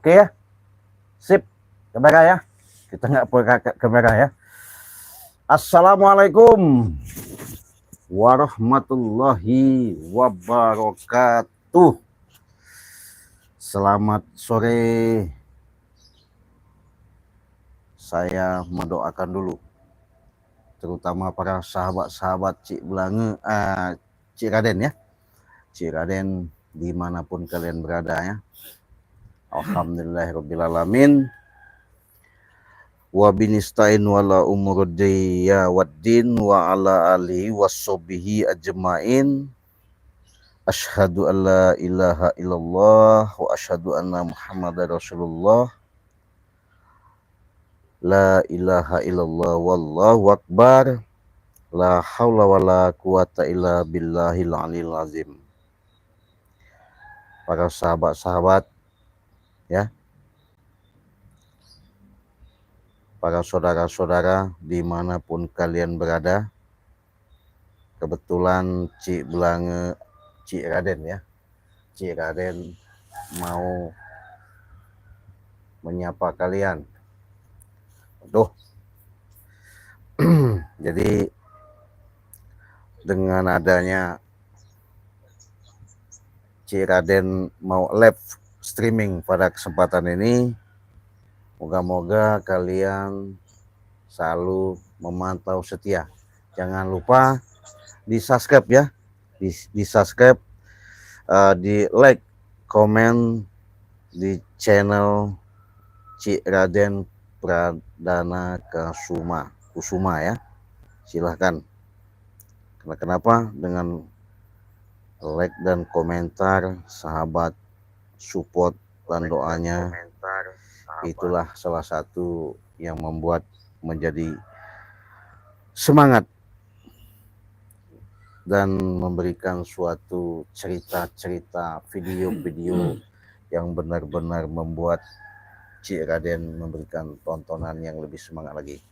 Oke ya, sip, kamera ya. Kita nggak pakai kamera ya. Assalamualaikum warahmatullahi wabarakatuh. Selamat sore. Saya mendoakan dulu, terutama para sahabat-sahabat Cik Belange, Cik Raden ya. Cik Raden dimanapun kalian berada ya. Alhamdulillahirrabbilalamin. Wa binistain wala umurudiyya waddin wa ala alihi wassobihi ajma'in. Asyhadu an la ilaha illallah wa asyhadu anna muhammadar rasulullah. La ilaha illallah wallahu akbar. La haula wala quwata illa billahil aliyil azim. Para sahabat-sahabat ya, para saudara-saudara dimanapun kalian berada. Kebetulan Cik Belange, Cik Raden ya, Cik Raden mau menyapa kalian. Aduh. Jadi dengan adanya Cik Raden mau live streaming pada kesempatan ini, moga-moga kalian selalu memantau setia. Jangan lupa di subscribe ya, di subscribe, di like, komen di channel Cik Raden Pradana Kusuma ya. Silahkan. Kenapa? Dengan like dan komentar, sahabat support dan doanya, itulah salah satu yang membuat menjadi semangat dan memberikan suatu cerita-cerita, video-video yang benar-benar membuat Cik Raden memberikan tontonan yang lebih semangat lagi.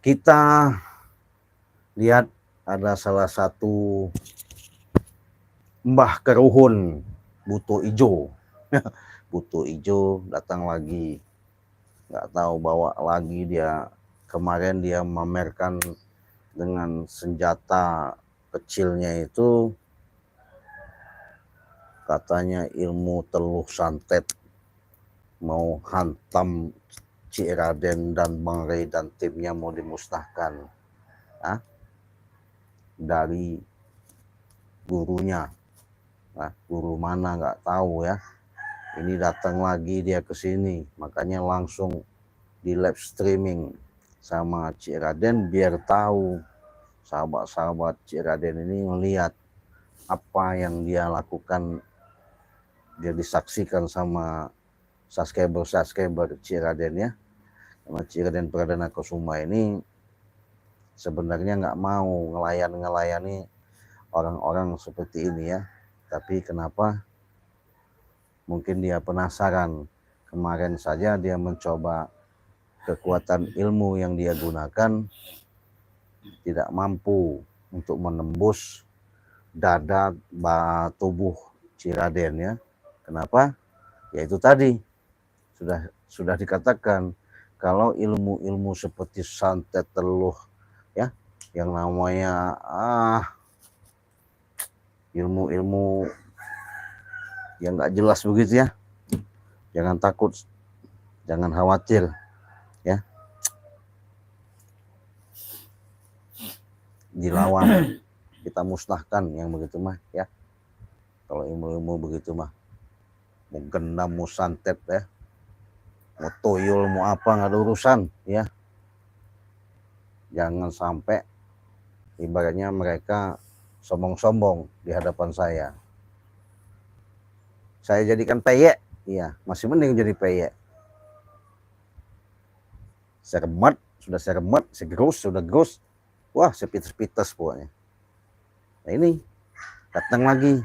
Kita lihat ada salah satu Mbah Keruhun Buto Ijo. Buto Ijo datang lagi, nggak tahu bawa lagi dia. Kemarin dia memamerkan dengan senjata kecilnya itu, katanya ilmu teluh santet, mau hantam Cik Raden dan Bang Rey dan timnya, mau dimusnahkan dari gurunya. Nah, guru mana nggak tahu ya. Ini datang lagi dia ke sini, makanya langsung di live streaming sama Cik Raden biar tahu sahabat-sahabat Cik Raden ini melihat apa yang dia lakukan. Dia disaksikan sama subscriber Cik Raden ya. Karena Cik Raden Pradana Kusuma ini sebenarnya nggak mau ngelayani orang-orang seperti ini ya. Tapi kenapa? Mungkin dia penasaran. Kemarin saja dia mencoba kekuatan ilmu yang dia gunakan, tidak mampu untuk menembus dada tubuh Cik Raden ya. Kenapa? Ya itu tadi sudah dikatakan, kalau ilmu-ilmu seperti santet teluh ya, yang namanya ilmu-ilmu yang nggak jelas begitu ya, jangan takut, jangan khawatir ya, dilawan, kita musnahkan yang begitu mah ya. Kalau ilmu-ilmu begitu mah, mau gendam, mau santet ya, mau tuyul, mau apa, nggak ada urusan ya. Jangan sampai ibaratnya mereka sombong-sombong di hadapan saya. Saya jadikan peyek, iya, masih mending jadi peyek. Saya remet, saya gerus, wah saya pites-pites pokoknya. Nah ini datang lagi,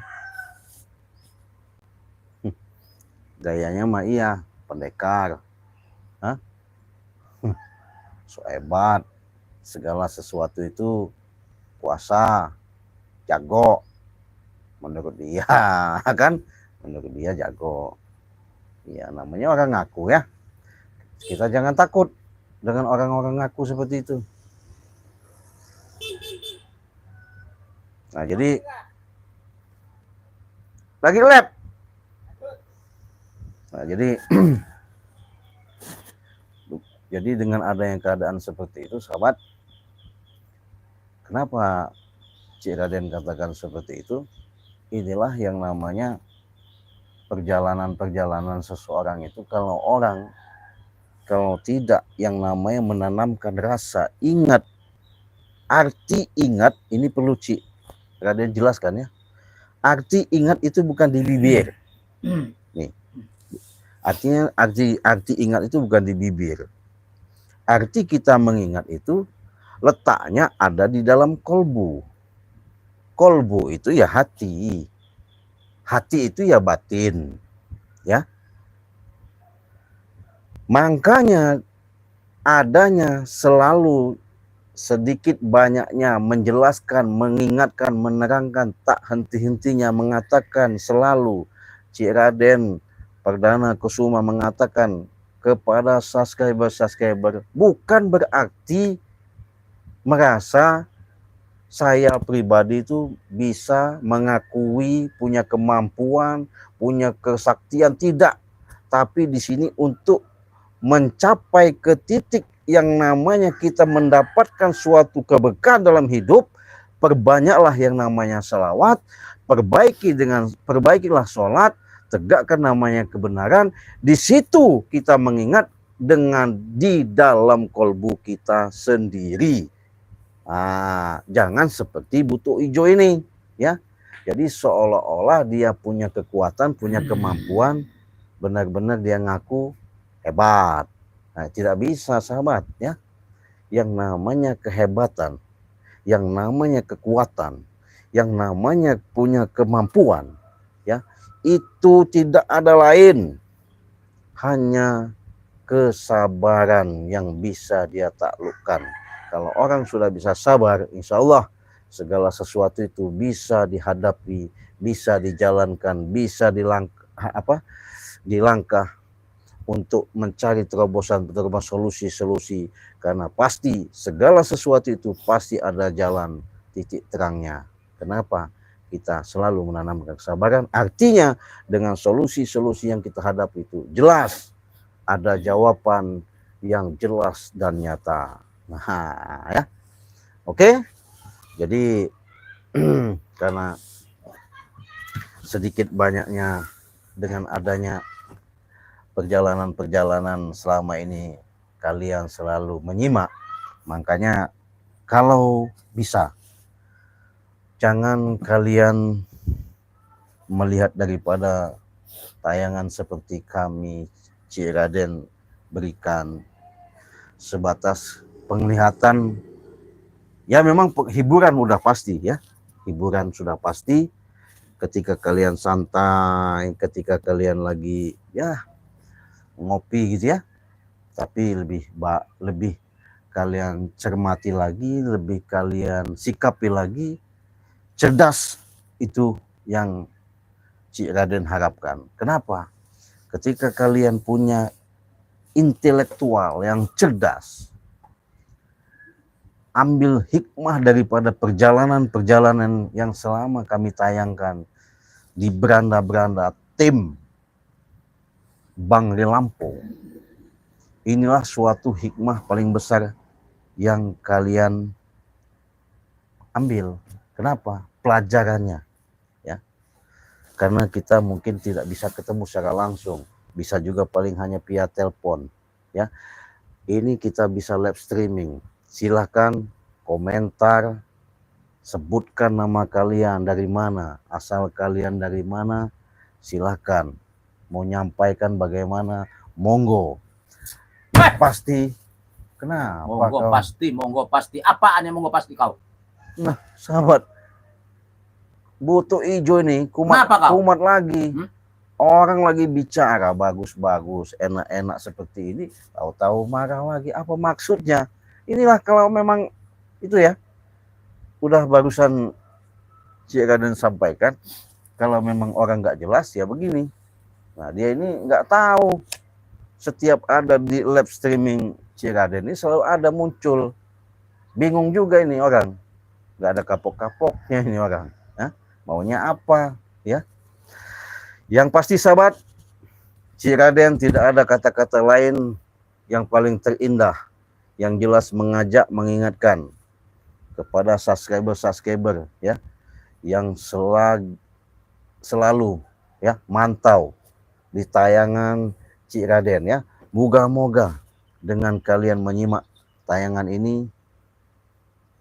gayanya mah iya pendekar, so hebat, segala sesuatu itu kuasa, jago menurut dia kan, menurut dia jago. Ya namanya orang ngaku ya. Kita jangan takut dengan orang-orang ngaku seperti itu. Nah jadi lagi lab. Nah jadi dengan adanya keadaan seperti itu, sahabat, kenapa Cik Raden katakan seperti itu? Inilah yang namanya perjalanan-perjalanan seseorang itu. Kalau tidak yang namanya menanamkan rasa ingat, arti ingat ini perlu Cik Raden jelaskan ya. Arti ingat itu bukan di bibir. Nih. Artinya arti ingat itu bukan di bibir. Arti kita mengingat itu letaknya ada di dalam kolbu. Kolbu itu ya hati. Hati itu ya batin. Ya. Makanya adanya selalu sedikit banyaknya menjelaskan, mengingatkan, menerangkan, tak henti-hentinya mengatakan selalu Cik Raden Perdana Kusuma mengatakan kepada subscriber bukan berarti merasa saya pribadi itu bisa mengakui punya kemampuan, punya kesaktian, tidak. Tapi di sini untuk mencapai ke titik yang namanya kita mendapatkan suatu keberkahan dalam hidup, perbanyaklah yang namanya salawat, perbaikilah sholat, tegakkan namanya kebenaran. Di situ kita mengingat dengan di dalam kolbu kita sendiri. Jangan seperti butuh hijau ini, ya. Jadi seolah-olah dia punya kekuatan, punya kemampuan, benar-benar dia ngaku hebat. Nah, tidak bisa sahabat ya. Yang namanya kehebatan, yang namanya kekuatan, yang namanya punya kemampuan ya, itu tidak ada lain hanya kesabaran yang bisa dia taklukkan. Kalau orang sudah bisa sabar, insya Allah segala sesuatu itu bisa dihadapi, bisa dijalankan, bisa dilangkah untuk mencari terobosan solusi-solusi, karena pasti segala sesuatu itu pasti ada jalan titik terangnya. Kenapa? Kita selalu menanamkan kesabaran, artinya dengan solusi-solusi yang kita hadapi itu jelas ada jawaban yang jelas dan nyata. Nah ya, oke. Jadi karena sedikit banyaknya dengan adanya perjalanan-perjalanan selama ini kalian selalu menyimak, makanya kalau bisa jangan kalian melihat daripada tayangan seperti kami Cik Raden berikan sebatas penglihatan. Ya memang hiburan udah pasti ya, hiburan sudah pasti ketika kalian santai, ketika kalian lagi ya ngopi gitu ya. Tapi lebih kalian cermati lagi, lebih kalian sikapi lagi, cerdas itu yang Cik Raden harapkan. Kenapa? Ketika kalian punya intelektual yang cerdas, ambil hikmah daripada perjalanan-perjalanan yang selama kami tayangkan di beranda-beranda tim Bang Lampung. Inilah suatu hikmah paling besar yang kalian ambil. Kenapa? Pelajarannya. Ya. Karena kita mungkin tidak bisa ketemu secara langsung. Bisa juga paling hanya via telepon. Ya. Ini kita bisa live streaming. Silahkan komentar, sebutkan nama kalian dari mana, asal kalian dari mana, silahkan. Mau nyampaikan bagaimana, monggo. Pasti. Kenapa Monggo pasti. Apaan yang monggo pasti kau? Nah, sahabat, butuh hijau ini kumat lagi. Orang lagi bicara bagus-bagus, enak-enak seperti ini, tahu-tahu marah lagi. Apa maksudnya? Inilah kalau memang itu ya, udah barusan Cik Raden sampaikan, kalau memang orang nggak jelas ya begini. Nah, dia ini nggak tahu setiap ada di live streaming Ciraden ini selalu ada muncul. Bingung juga ini orang. Nggak ada kapok-kapoknya ini orang. Ya? Maunya apa? Ya. Yang pasti sahabat, Ciraden tidak ada kata-kata lain yang paling terindah. Yang jelas mengajak, mengingatkan kepada subscriber ya, yang selalu ya mantau di tayangan Ciraden ya. Moga-moga dengan kalian menyimak tayangan ini,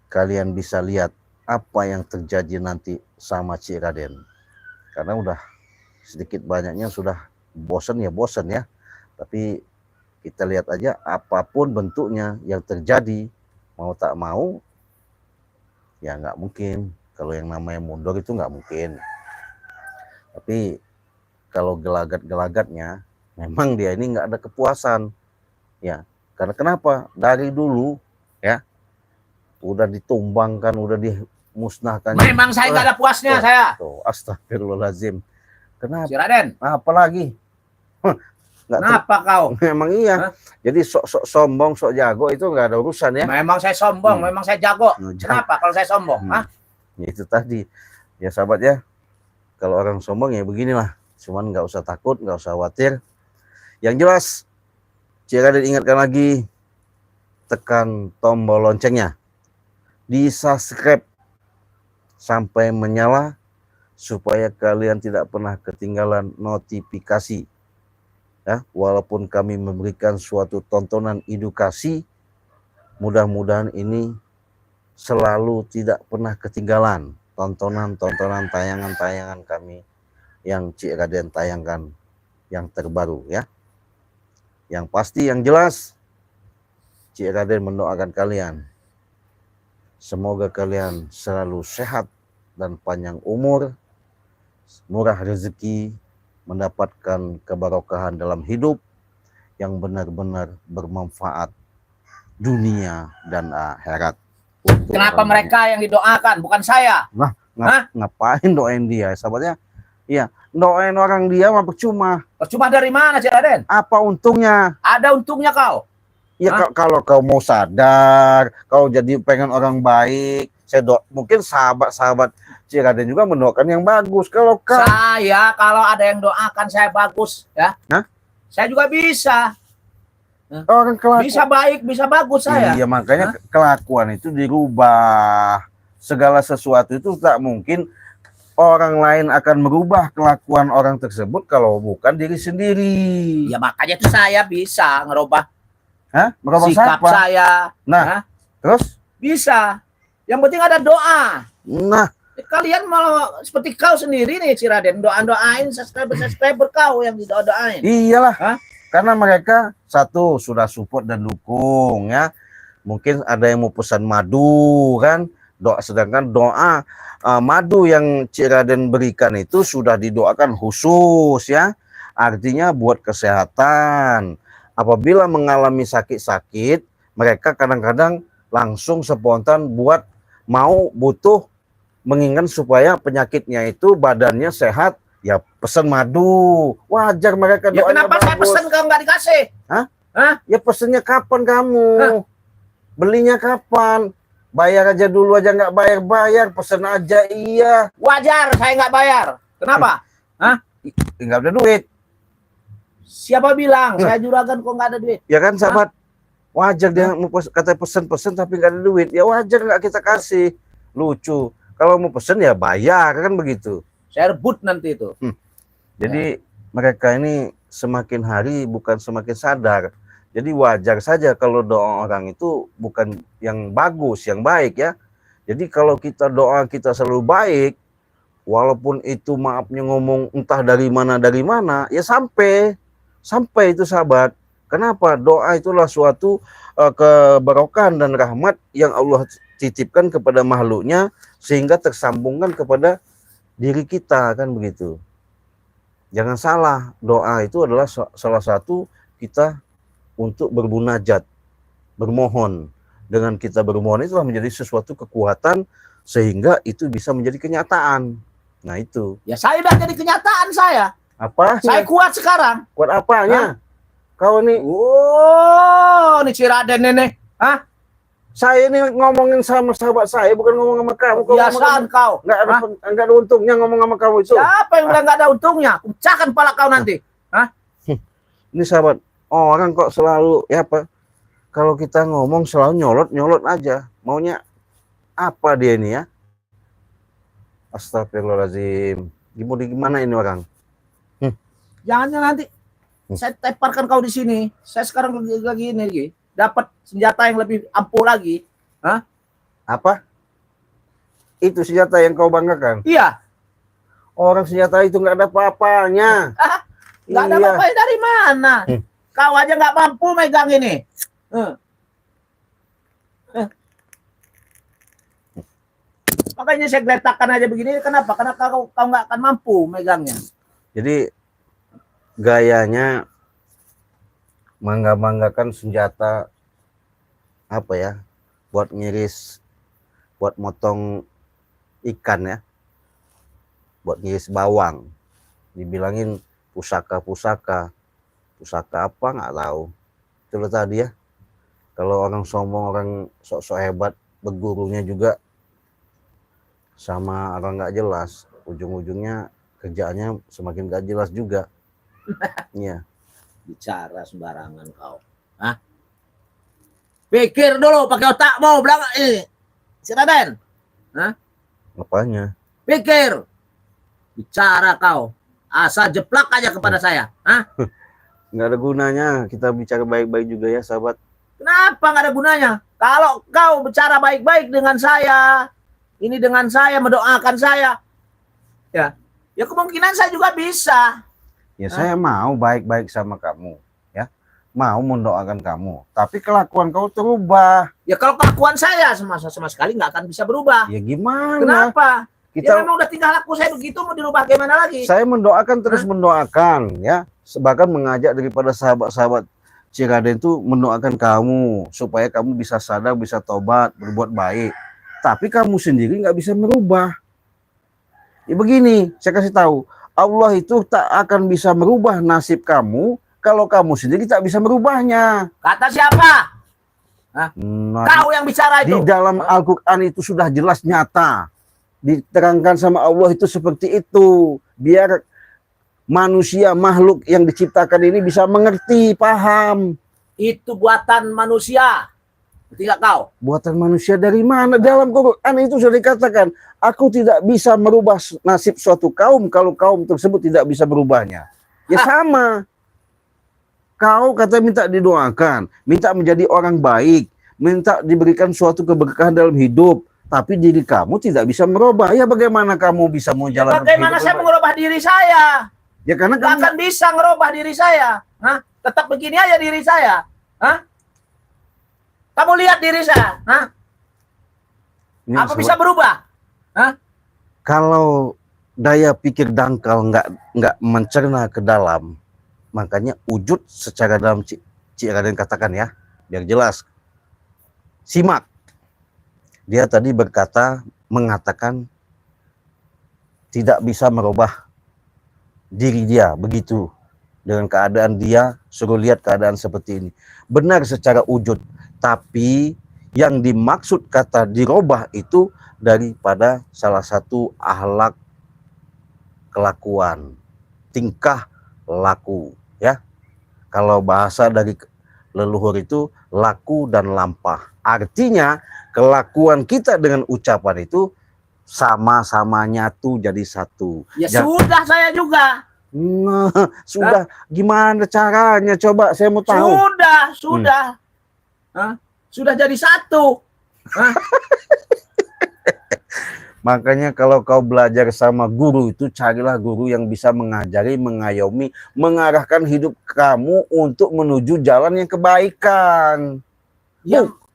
kalian bisa lihat apa yang terjadi nanti sama Ciraden. Karena udah sedikit banyaknya sudah bosan ya. Tapi kita lihat aja apapun bentuknya yang terjadi, mau tak mau, ya nggak mungkin. Kalau yang namanya mundur itu nggak mungkin. Tapi kalau gelagat-gelagatnya, memang dia ini nggak ada kepuasan. Ya, karena kenapa? Dari dulu ya, udah ditumbangkan, udah dimusnahkan. Memang saya nggak ada puasnya saya. Tuh, astagfirullahaladzim. Kenapa? Ciraden. Apalagi? Kenapa kau? Memang iya. Hah? Jadi sok sombong, sok jago itu nggak ada urusan ya. Memang saya sombong, memang saya jago. Jangan. Kenapa kalau saya sombong? Hah? Ya, itu tadi. Ya sahabat ya, kalau orang sombong ya beginilah. Cuman nggak usah takut, nggak usah khawatir. Yang jelas, Ciraden ingatkan lagi, tekan tombol loncengnya. Di subscribe sampai menyala supaya kalian tidak pernah ketinggalan notifikasi. Ya, walaupun kami memberikan suatu tontonan edukasi, mudah-mudahan ini selalu tidak pernah ketinggalan tontonan-tontonan tayangan-tayangan kami yang Ciraden tayangkan yang terbaru ya. Yang pasti yang jelas, Ciraden mendoakan kalian. Semoga kalian selalu sehat dan panjang umur, murah rezeki, mendapatkan kebarokahan dalam hidup yang benar-benar bermanfaat dunia dan akhirat. Kenapa mereka yang didoakan, bukan saya? Nah, ngapain doain dia, sahabatnya? Iya, doain orang dia mah percuma. Percuma dari mana, Ciraden? Apa untungnya? Ada untungnya kau. Ya kalau kau mau sadar, kau jadi pengen orang baik, mungkin sahabat-sahabat Ciraden juga mendoakan yang bagus. Kalau kalau ada yang doakan saya bagus ya, saya juga bisa. Orang kelakuan bisa baik, bisa bagus saya. Iya, makanya kelakuan itu dirubah. Segala sesuatu itu tak mungkin orang lain akan merubah kelakuan orang tersebut kalau bukan diri sendiri. Ya makanya itu saya bisa ngerubah merubah sikap siapa? saya. Terus? Bisa. Yang penting ada doa. Nah, kalian mau seperti kau sendiri nih Ciraden, doain subscriber kau yang didoain. Iyalah. Karena mereka satu sudah support dan dukung ya. Mungkin ada yang mau pesan madu kan, sedangkan doa madu yang Ciraden berikan itu sudah didoakan khusus ya. Artinya buat kesehatan. Apabila mengalami sakit-sakit, mereka kadang-kadang langsung spontan butuh mengingat supaya penyakitnya itu badannya sehat, ya pesan madu. Wajar mereka doanya. Ya kenapa bagus. Saya pesan kamu nggak dikasih? Ya pesennya kapan kamu? Belinya kapan? Bayar aja dulu, aja nggak bayar, pesen aja. Iya. Wajar saya nggak bayar. Kenapa? Nggak ada duit. Siapa bilang? Saya juragan kok nggak ada duit? Ya kan sahabat, wajar dia mau kata pesen tapi nggak ada duit. Ya wajar nggak kita kasih. Lucu. Kalau mau pesen ya bayar, kan begitu. Saya rebut nanti itu. Jadi mereka ini semakin hari bukan semakin sadar. Jadi wajar saja kalau doa orang itu bukan yang bagus, yang baik ya. Jadi kalau kita doa kita selalu baik, walaupun itu maafnya ngomong entah dari mana, ya sampai itu sahabat. Kenapa? Doa itulah suatu keberkahan dan rahmat yang Allah titipkan kepada makhluknya sehingga tersambungkan kepada diri kita, kan begitu. Jangan salah, doa itu adalah salah satu kita untuk bermunajat, bermohon. Dengan kita bermohon itu menjadi sesuatu kekuatan sehingga itu bisa menjadi kenyataan. Nah itu. Ya saya udah jadi kenyataan saya. Apa? Saya kuat sekarang. Kuat apanya? Kau nih, Oh, ini si Raden ini. Hah? saya ini ngomongin sama sahabat saya, bukan ngomong sama kamu. Kau Kebiasaan kau. nggak ada untungnya ngomong sama kamu itu. Siapa yang bilang nggak ada untungnya? Pecahkan kepala kau nanti. Hah? Ini sahabat, orang kok selalu ya apa? Kalau kita ngomong selalu nyolot aja. Maunya apa dia ini ya? Astagfirullahaladzim. Gimana ini orang? Jangan nanti saya teparkan kau di sini. Saya sekarang lagi ini lagi. Dapat senjata yang lebih ampuh lagi. Hah? Apa? Itu senjata yang kau banggakan? Iya. Orang senjata itu nggak ada apa-apanya. Nggak ada apa-apanya dari mana? Kau aja nggak mampu megang ini. Makanya saya geletakkan aja begini. Kenapa? Karena kau nggak akan mampu megangnya. Jadi gayanya banggakan senjata apa ya? Buat ngiris, buat motong ikan ya, buat ngiris bawang. Dibilangin pusaka apa nggak tahu. Itu tadi ya. Kalau orang sombong, orang sok-sok hebat, bergurunya juga sama orang nggak jelas, ujung-ujungnya kerjaannya semakin nggak jelas juga. Iya. Bicara sembarangan kau. Hah? Pikir dulu pakai otak mau bilang ini. Si Raden. Hah? Apanya? Pikir. Bicara kau. Asal jeplak aja kepada saya. Hah? Nggak ada gunanya kita bicara baik-baik juga ya sahabat. Kenapa nggak ada gunanya? Kalau kau bicara baik-baik dengan saya, ini dengan saya, mendoakan saya, ya kemungkinan saya juga bisa. Ya saya mau baik-baik sama kamu, ya, mau mendoakan kamu. Tapi kelakuan kau terubah. Ya kalau kelakuan saya sama sekali nggak akan bisa berubah. Ya gimana? Kenapa? Kita Ya memang udah tinggal laku saya begitu, mau dirubah gimana lagi? Saya mendoakan terus mendoakan, ya, bahkan mengajak daripada sahabat-sahabat Ciraden itu mendoakan kamu supaya kamu bisa sadar, bisa tobat, berbuat baik. Tapi kamu sendiri nggak bisa merubah. Ya begini, saya kasih tahu, Allah itu tak akan bisa merubah nasib kamu kalau kamu sendiri tak bisa merubahnya. Kata siapa? Nah, Kau yang bicara itu. di dalam Al-Quran itu sudah jelas nyata. Diterangkan sama Allah itu seperti itu. Biar manusia, makhluk yang diciptakan ini bisa mengerti, paham. Itu buatan manusia. Tidak kau. Buatan manusia dari mana? Dalam Quran itu sudah dikatakan, aku tidak bisa merubah nasib suatu kaum kalau kaum tersebut tidak bisa berubahnya. Ya sama. Kau kata minta didoakan, minta menjadi orang baik, minta diberikan suatu keberkahan dalam hidup, tapi diri kamu tidak bisa merubah. Ya bagaimana kamu bisa mau jalan? Bagaimana saya mengubah diri saya? Ya karena nggak akan bisa ngerubah diri saya. Hah? Tetap begini aja diri saya. Hah? Kamu lihat diri saya. Hah? Apa bisa berubah? Hah? Kalau daya pikir dangkal nggak mencerna ke dalam, makanya wujud secara dalam Cik Raden katakan ya, biar jelas. Simak. Dia tadi mengatakan tidak bisa merubah diri dia begitu dengan keadaan dia, suruh lihat keadaan seperti ini. Benar secara wujud, tapi yang dimaksud kata dirubah itu daripada salah satu akhlak kelakuan, tingkah laku ya. Kalau bahasa dari leluhur itu laku dan lampah. Artinya kelakuan kita dengan ucapan itu sama-sama nyatu jadi satu. Ya sudah saya juga. Nah, sudah. Gimana caranya? Coba saya mau tahu. Sudah. Hah? Sudah jadi satu. Hah? Makanya kalau kau belajar sama guru itu, carilah guru yang bisa mengajari, mengayomi, mengarahkan hidup kamu untuk menuju jalan yang kebaikan.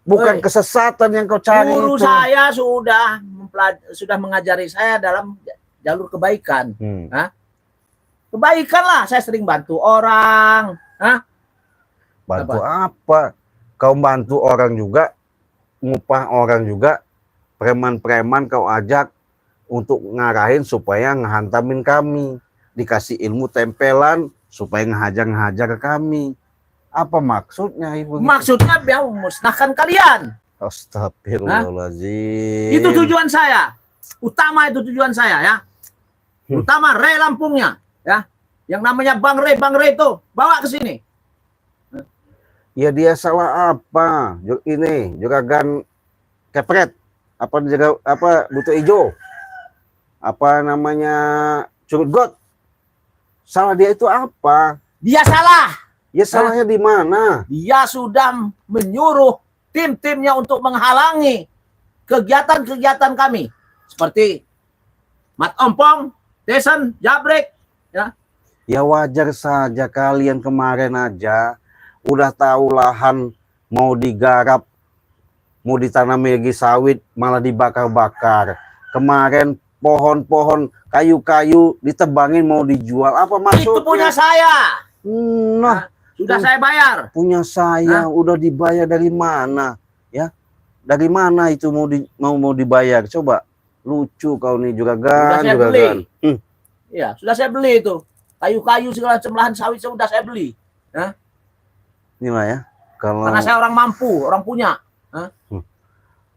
Bukan kesesatan yang kau cari. Guru itu. saya sudah mengajari saya dalam jalur kebaikan. Hah? Kebaikan lah, saya sering bantu orang. Hah? Bantu apa? Kau bantu orang juga, ngupah orang juga, preman-preman kau ajak untuk ngarahin supaya ngehantamin kami. dikasih ilmu tempelan supaya ngehajar kami. Apa maksudnya ibu? Maksudnya biar memusnahkan kalian. Astagfirullahaladzim. Itu tujuan saya. Utama itu tujuan saya ya. Utama Re Lampungnya ya. Yang namanya Bang Re itu bawa ke sini. Ya dia salah apa? Ini juragan kepret. Apa juga apa butuh hijau? Apa namanya curut got? Salah dia itu apa? Dia salah. Ya salahnya di mana? Dia sudah menyuruh tim-timnya untuk menghalangi kegiatan-kegiatan kami. Seperti Mat Ompong, Desen, Jabrek. Ya. Ya wajar saja, kalian kemarin aja udah tahu lahan mau digarap, mau ditanam lagi sawit, malah dibakar-bakar. Kemarin pohon-pohon, kayu-kayu ditebangin mau dijual. Apa maksudnya? Itu punya saya. Nah, sudah saya bayar. Punya saya udah dibayar dari mana? Ya, dari mana itu mau dibayar? Coba, lucu kau nih juragan. Sudah saya beli. Iya, sudah saya beli itu. Kayu-kayu segala macam lahan sawit sudah saya beli. Inilah ya. Karena saya orang mampu, orang punya.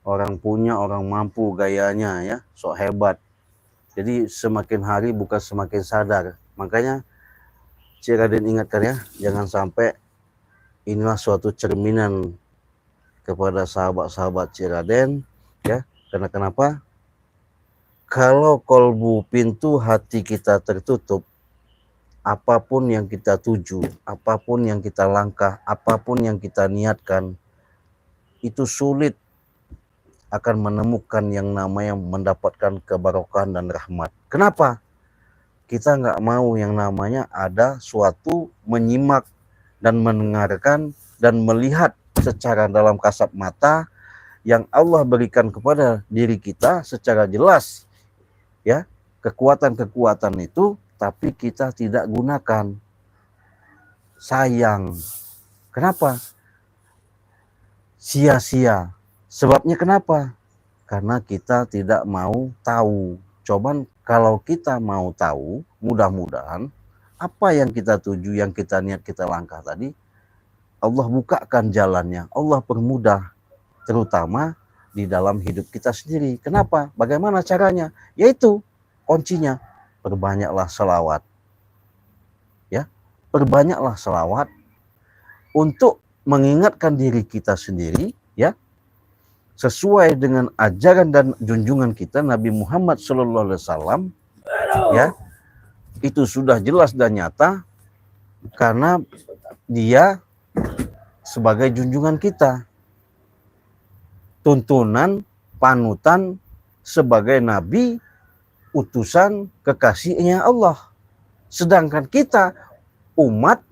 Orang punya, orang mampu gayanya ya, sok hebat. Jadi semakin hari bukan semakin sadar. Makanya Cik Raden ingatkan ya, jangan sampai inilah suatu cerminan kepada sahabat-sahabat Cik Raden ya. Karena kenapa? Kalau kolbu pintu hati kita tertutup, apapun yang kita tuju, apapun yang kita langkah, apapun yang kita niatkan, itu sulit akan menemukan yang namanya mendapatkan kebarokahan dan rahmat. Kenapa? Kita nggak mau yang namanya ada suatu menyimak dan mendengarkan dan melihat secara dalam kasat mata yang Allah berikan kepada diri kita secara jelas ya, kekuatan-kekuatan itu, tapi kita tidak gunakan. Sayang. Kenapa? Sia-sia. Sebabnya kenapa? Karena kita tidak mau tahu. Coba kalau kita mau tahu, mudah-mudahan apa yang kita tuju, yang kita niat, kita langkah tadi, Allah bukakan jalannya, Allah permudah, terutama di dalam hidup kita sendiri. Kenapa? Bagaimana caranya? Yaitu kuncinya, perbanyaklah selawat. Ya, perbanyaklah selawat untuk mengingatkan diri kita sendiri, ya, sesuai dengan ajaran dan junjungan kita Nabi Muhammad SAW, ya, itu sudah jelas dan nyata karena dia sebagai junjungan kita, tuntunan, panutan sebagai nabi, utusan kekasihnya Allah. Sedangkan kita umat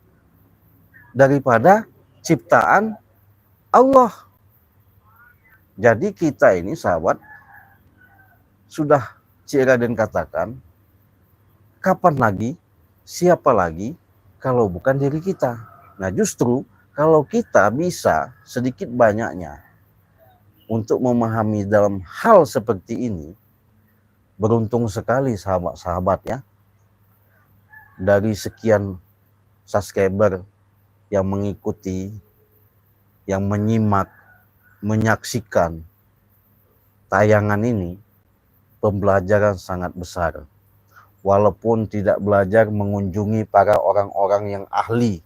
daripada ciptaan Allah. Jadi kita ini sahabat, sudah Cik Raden katakan, kapan lagi, siapa lagi kalau bukan diri kita. Nah justru kalau kita bisa sedikit banyaknya untuk memahami dalam hal seperti ini, beruntung sekali sahabat-sahabat ya. Dari sekian subscriber yang mengikuti, yang menyimak, menyaksikan tayangan ini, pembelajaran sangat besar. Walaupun tidak belajar mengunjungi para orang-orang yang ahli,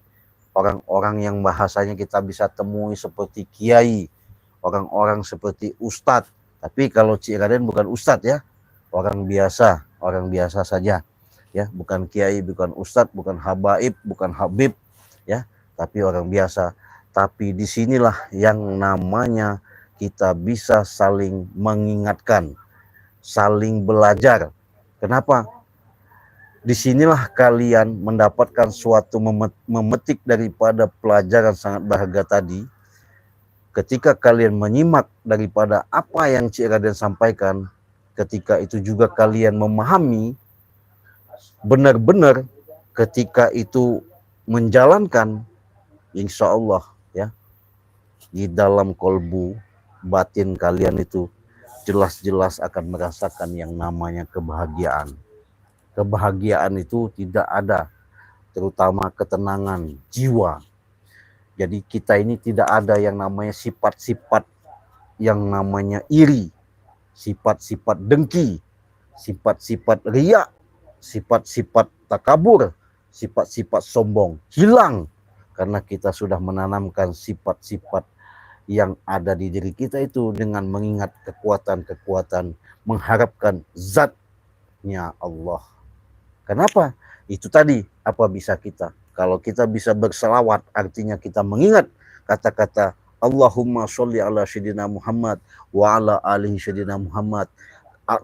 orang-orang yang bahasanya kita bisa temui seperti kiai, orang-orang seperti ustadz. Tapi kalau Cik Raden bukan ustadz ya, orang biasa saja ya, bukan kiai, bukan ustadz, bukan habaib, bukan habib ya, tapi orang biasa. Tapi disinilah yang namanya kita bisa saling mengingatkan, saling belajar. Kenapa? Disinilah kalian mendapatkan suatu memetik daripada pelajaran sangat berharga tadi. Ketika kalian menyimak daripada apa yang Cik Raden sampaikan, ketika itu juga kalian memahami benar-benar, ketika itu menjalankan, insya Allah ya, di dalam kolbu batin kalian itu jelas-jelas akan merasakan yang namanya kebahagiaan. kebahagiaan itu tidak ada, terutama ketenangan jiwa. Jadi kita ini tidak ada yang namanya sifat-sifat yang namanya iri, sifat-sifat dengki, sifat-sifat riya, sifat-sifat takabur, sifat-sifat sombong. Hilang karena kita sudah menanamkan sifat-sifat yang ada di diri kita itu dengan mengingat kekuatan-kekuatan, mengharapkan zatnya Allah. Kenapa? Itu tadi, apa bisa kita? Kalau kita bisa berselawat, artinya kita mengingat kata-kata Allahumma sholli ala sayyidina Muhammad wa ala alihi sayyidina Muhammad.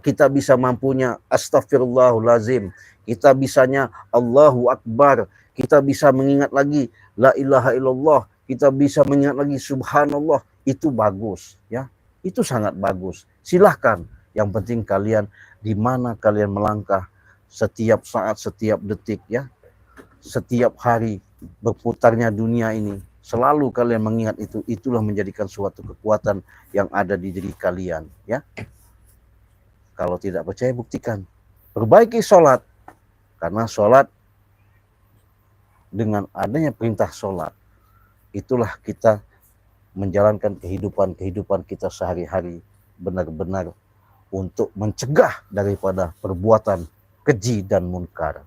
Kita bisa mampunya astagfirullahalazim, kita bisanya Allahu Akbar, kita bisa mengingat lagi la ilaha illallah, kita bisa mengingat lagi subhanallah. Itu bagus ya, itu sangat bagus. Silahkan, yang penting kalian di mana kalian melangkah setiap saat, setiap detik ya, setiap hari berputarnya dunia ini, selalu kalian mengingat itu. Itulah menjadikan suatu kekuatan yang ada di diri kalian ya. Kalau tidak percaya, buktikan. Perbaiki sholat, karena sholat, dengan adanya perintah sholat, itulah kita menjalankan kehidupan kita sehari-hari benar-benar untuk mencegah daripada perbuatan keji dan munkar.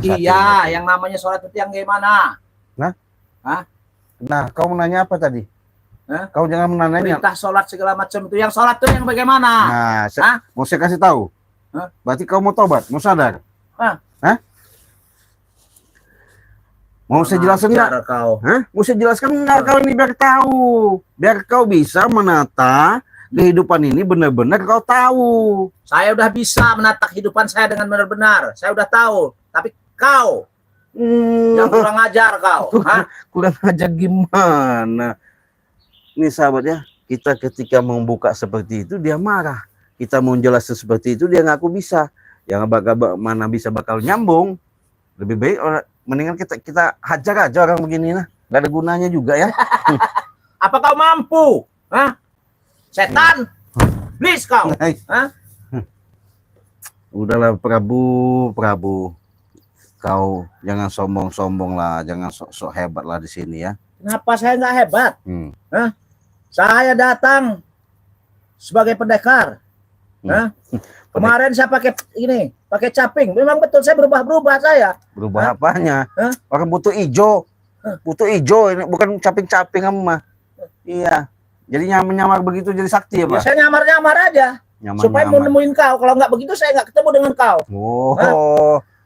Iya, yang namanya sholat itu yang gimana? Nah, kau menanya apa tadi? Kau jangan menanya perintah sholat segala macam itu. Yang sholat itu yang bagaimana? Nah, mau saya kasih tahu. Berarti kau mau tobat, mau sadar? Mau saya jelaskan nggak? Mau saya jelaskan nggak kau ini biar tahu, biar kau bisa menata kehidupan ini benar-benar kau tahu. Saya udah bisa menata kehidupan saya dengan benar-benar. Saya udah tahu. Tapi kau yang kurang ajar kau. Kurang ajar gimana? Ini sahabat ya, kita ketika membuka seperti itu dia marah. Kita mau jelasin seperti itu dia ngaku bisa. Yang mana bisa bakal nyambung. Lebih baik mendingan kita hajar aja orang begini nah. Gak ada gunanya juga ya. Apa kau mampu? Setan, please kau. Udahlah Prabu, kau jangan sombong-sombong lah, jangan sok hebat lah di sini ya. Kenapa saya nggak hebat? Saya datang sebagai pendekar. Kemarin saya pakai caping. Memang betul saya berubah saya. Berubah apanya? Orang butuh ijo. Butuh ijo ini bukan caping-caping kamu mah. Iya. Jadi nyamar begitu jadi sakti ya, Pak? Ya, saya nyamar aja. Supaya mau nemuin kau. Kalau nggak begitu saya nggak ketemu dengan kau.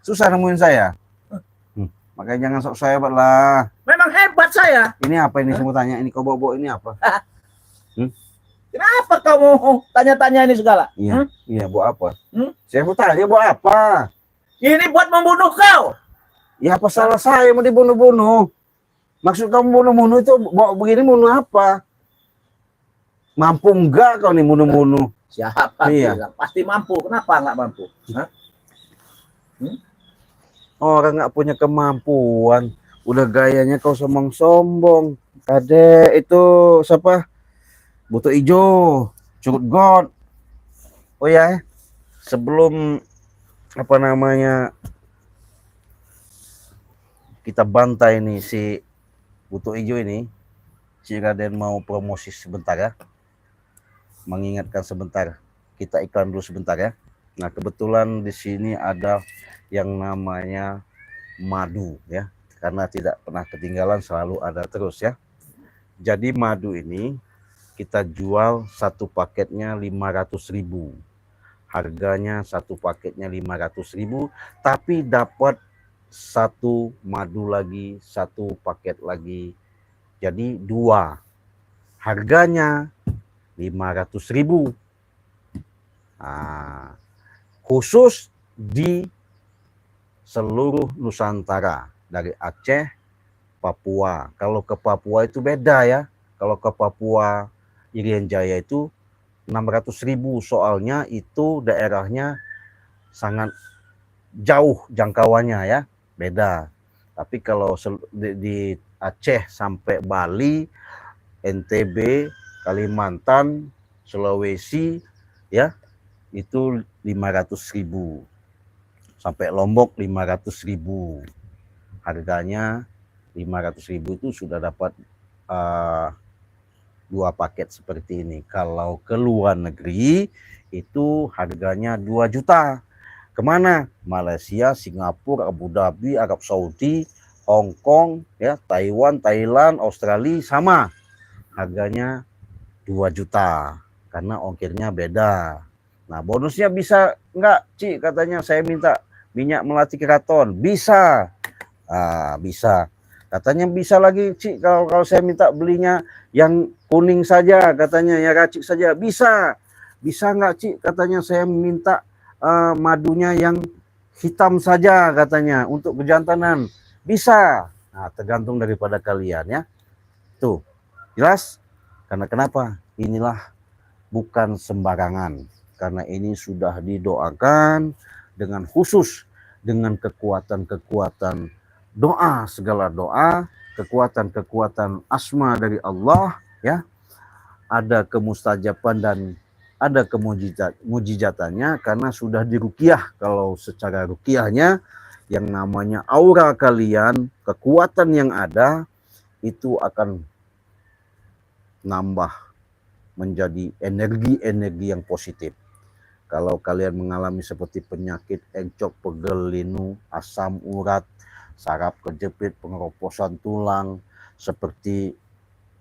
Susah nemuin saya. Makanya jangan sok hebat lah. Memang hebat saya. Ini apa ini sebutannya? Ini kau bawa ini apa? Kenapa kamu tanya-tanya ini segala? Iya, bawa apa? Saya mau tanya bawa apa? Ini buat membunuh kau. Ya apa salah saya mau dibunuh-bunuh? Maksud kamu bunuh-bunuh itu bawa begini bunuh apa? Mampu enggak kau nih bunuh-bunuh? Siapa bilang? Pasti mampu. Kenapa nggak mampu? Orang nggak punya kemampuan. Udah gayanya kau sombong-sombong. Adek itu siapa? Butuh ijo, Curut God. Oh ya, sebelum apa namanya kita bantai nih si Butuh Ijo ini, si Raden mau promosi sebentar ya. Mengingatkan sebentar, kita iklan dulu sebentar ya. Nah kebetulan di sini ada yang namanya madu ya, karena tidak pernah ketinggalan, selalu ada terus ya. Jadi madu ini kita jual satu paketnya 500.000. Harganya satu paketnya 500.000, tapi dapat satu madu lagi, satu paket lagi. Jadi 2. Harganya 500.000. Nah, khusus di seluruh Nusantara, dari Aceh, Papua. Kalau ke Papua itu beda ya. Kalau ke Papua Irian Jaya itu 600.000, soalnya itu daerahnya sangat jauh jangkauannya ya, beda. Tapi kalau di Aceh sampai Bali, NTB, Kalimantan, Sulawesi ya, itu 500.000. sampai Lombok 500.000. Harganya 500.000 itu sudah dapat 2 paket seperti ini. Kalau ke luar negeri itu harganya 2 juta. Kemana? Malaysia, Singapura, Abu Dhabi, Arab Saudi, Hong Kong, ya, Taiwan, Thailand, Australia sama. Harganya 2 juta karena ongkirnya beda. Nah, bonusnya bisa enggak, Ci? Katanya saya minta minyak melati keraton. Bisa. Bisa. Katanya bisa lagi, Ci, kalau saya minta belinya yang kuning saja, katanya ya racik saja. Bisa. Bisa enggak, Ci? Katanya saya minta madunya yang hitam saja, katanya untuk kejantanan. Bisa. Nah, tergantung daripada kalian ya. Tuh. Jelas? Karena kenapa? Inilah bukan sembarangan. Karena ini sudah didoakan dengan khusus, dengan kekuatan-kekuatan doa, segala doa, kekuatan-kekuatan asma dari Allah, ya. Ada kemustajaban dan ada kemujizatannya karena sudah diruqyah. Kalau secara ruqyahnya yang namanya aura kalian, kekuatan yang ada itu akan nambah menjadi energi-energi yang positif. Kalau kalian mengalami seperti penyakit encok, pegel, linu, asam urat, saraf kejepit, pengeroposan tulang, seperti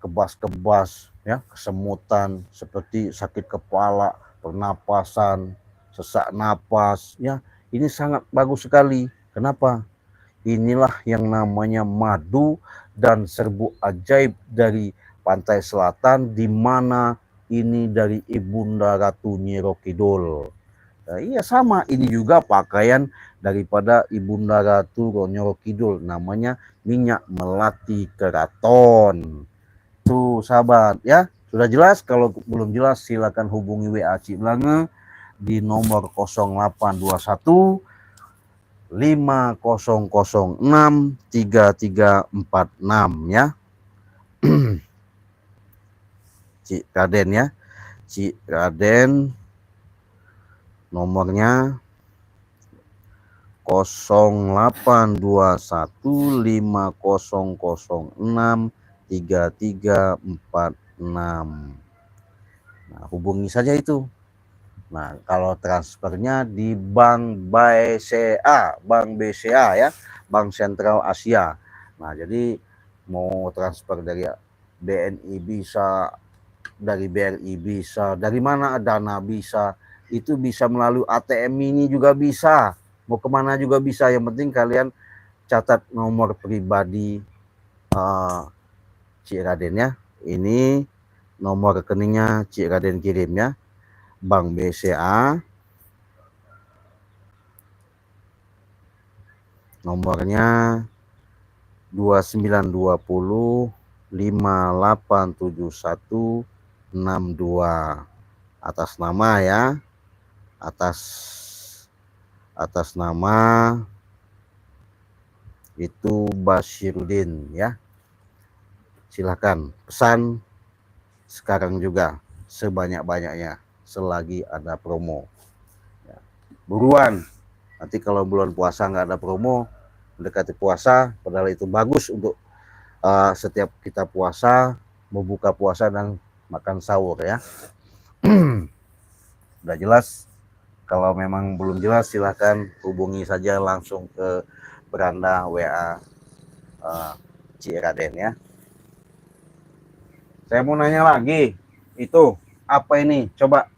kebas-kebas, ya, kesemutan, seperti sakit kepala, pernapasan, sesak napas, ya, ini sangat bagus sekali. Kenapa? Inilah yang namanya madu dan serbuk ajaib dari pantai selatan, di mana ini dari Ibunda Ratu Nyiro Kidul. Nah, iya sama, ini juga pakaian daripada Ibunda Ratu Nyiro Kidul, namanya minyak melati keraton. Tuh sahabat ya, sudah jelas? Kalau belum jelas silakan hubungi WA Cik Blange di nomor 0821 5006 3346 ya. Cik Raden ya. Cik Raden nomornya 0821 5006 3346. Nah, hubungi saja itu. Nah, kalau transfernya di Bank BCA, Bank BCA ya, Bank Sentral Asia. Nah, jadi mau transfer dari BNI bisa, dari BRI bisa, dari mana Dana bisa, itu bisa melalui ATM Mini juga bisa, mau kemana juga bisa. Yang penting kalian catat nomor pribadi Cik Raden ya. Ini nomor rekeningnya Cik Raden kirim ya. Bank BCA, nomornya 2920 5871 62, atas nama ya, atas nama itu Basyirudin ya. Silahkan pesan sekarang juga sebanyak-banyaknya selagi ada promo ya. Buruan, nanti kalau bulan puasa nggak ada promo, mendekati puasa, padahal itu bagus untuk setiap kita puasa, membuka puasa dan makan sahur ya. Udah jelas? Kalau memang belum jelas silahkan hubungi saja langsung ke beranda WA Cik Raden ya. Saya mau nanya lagi, itu apa ini? Coba,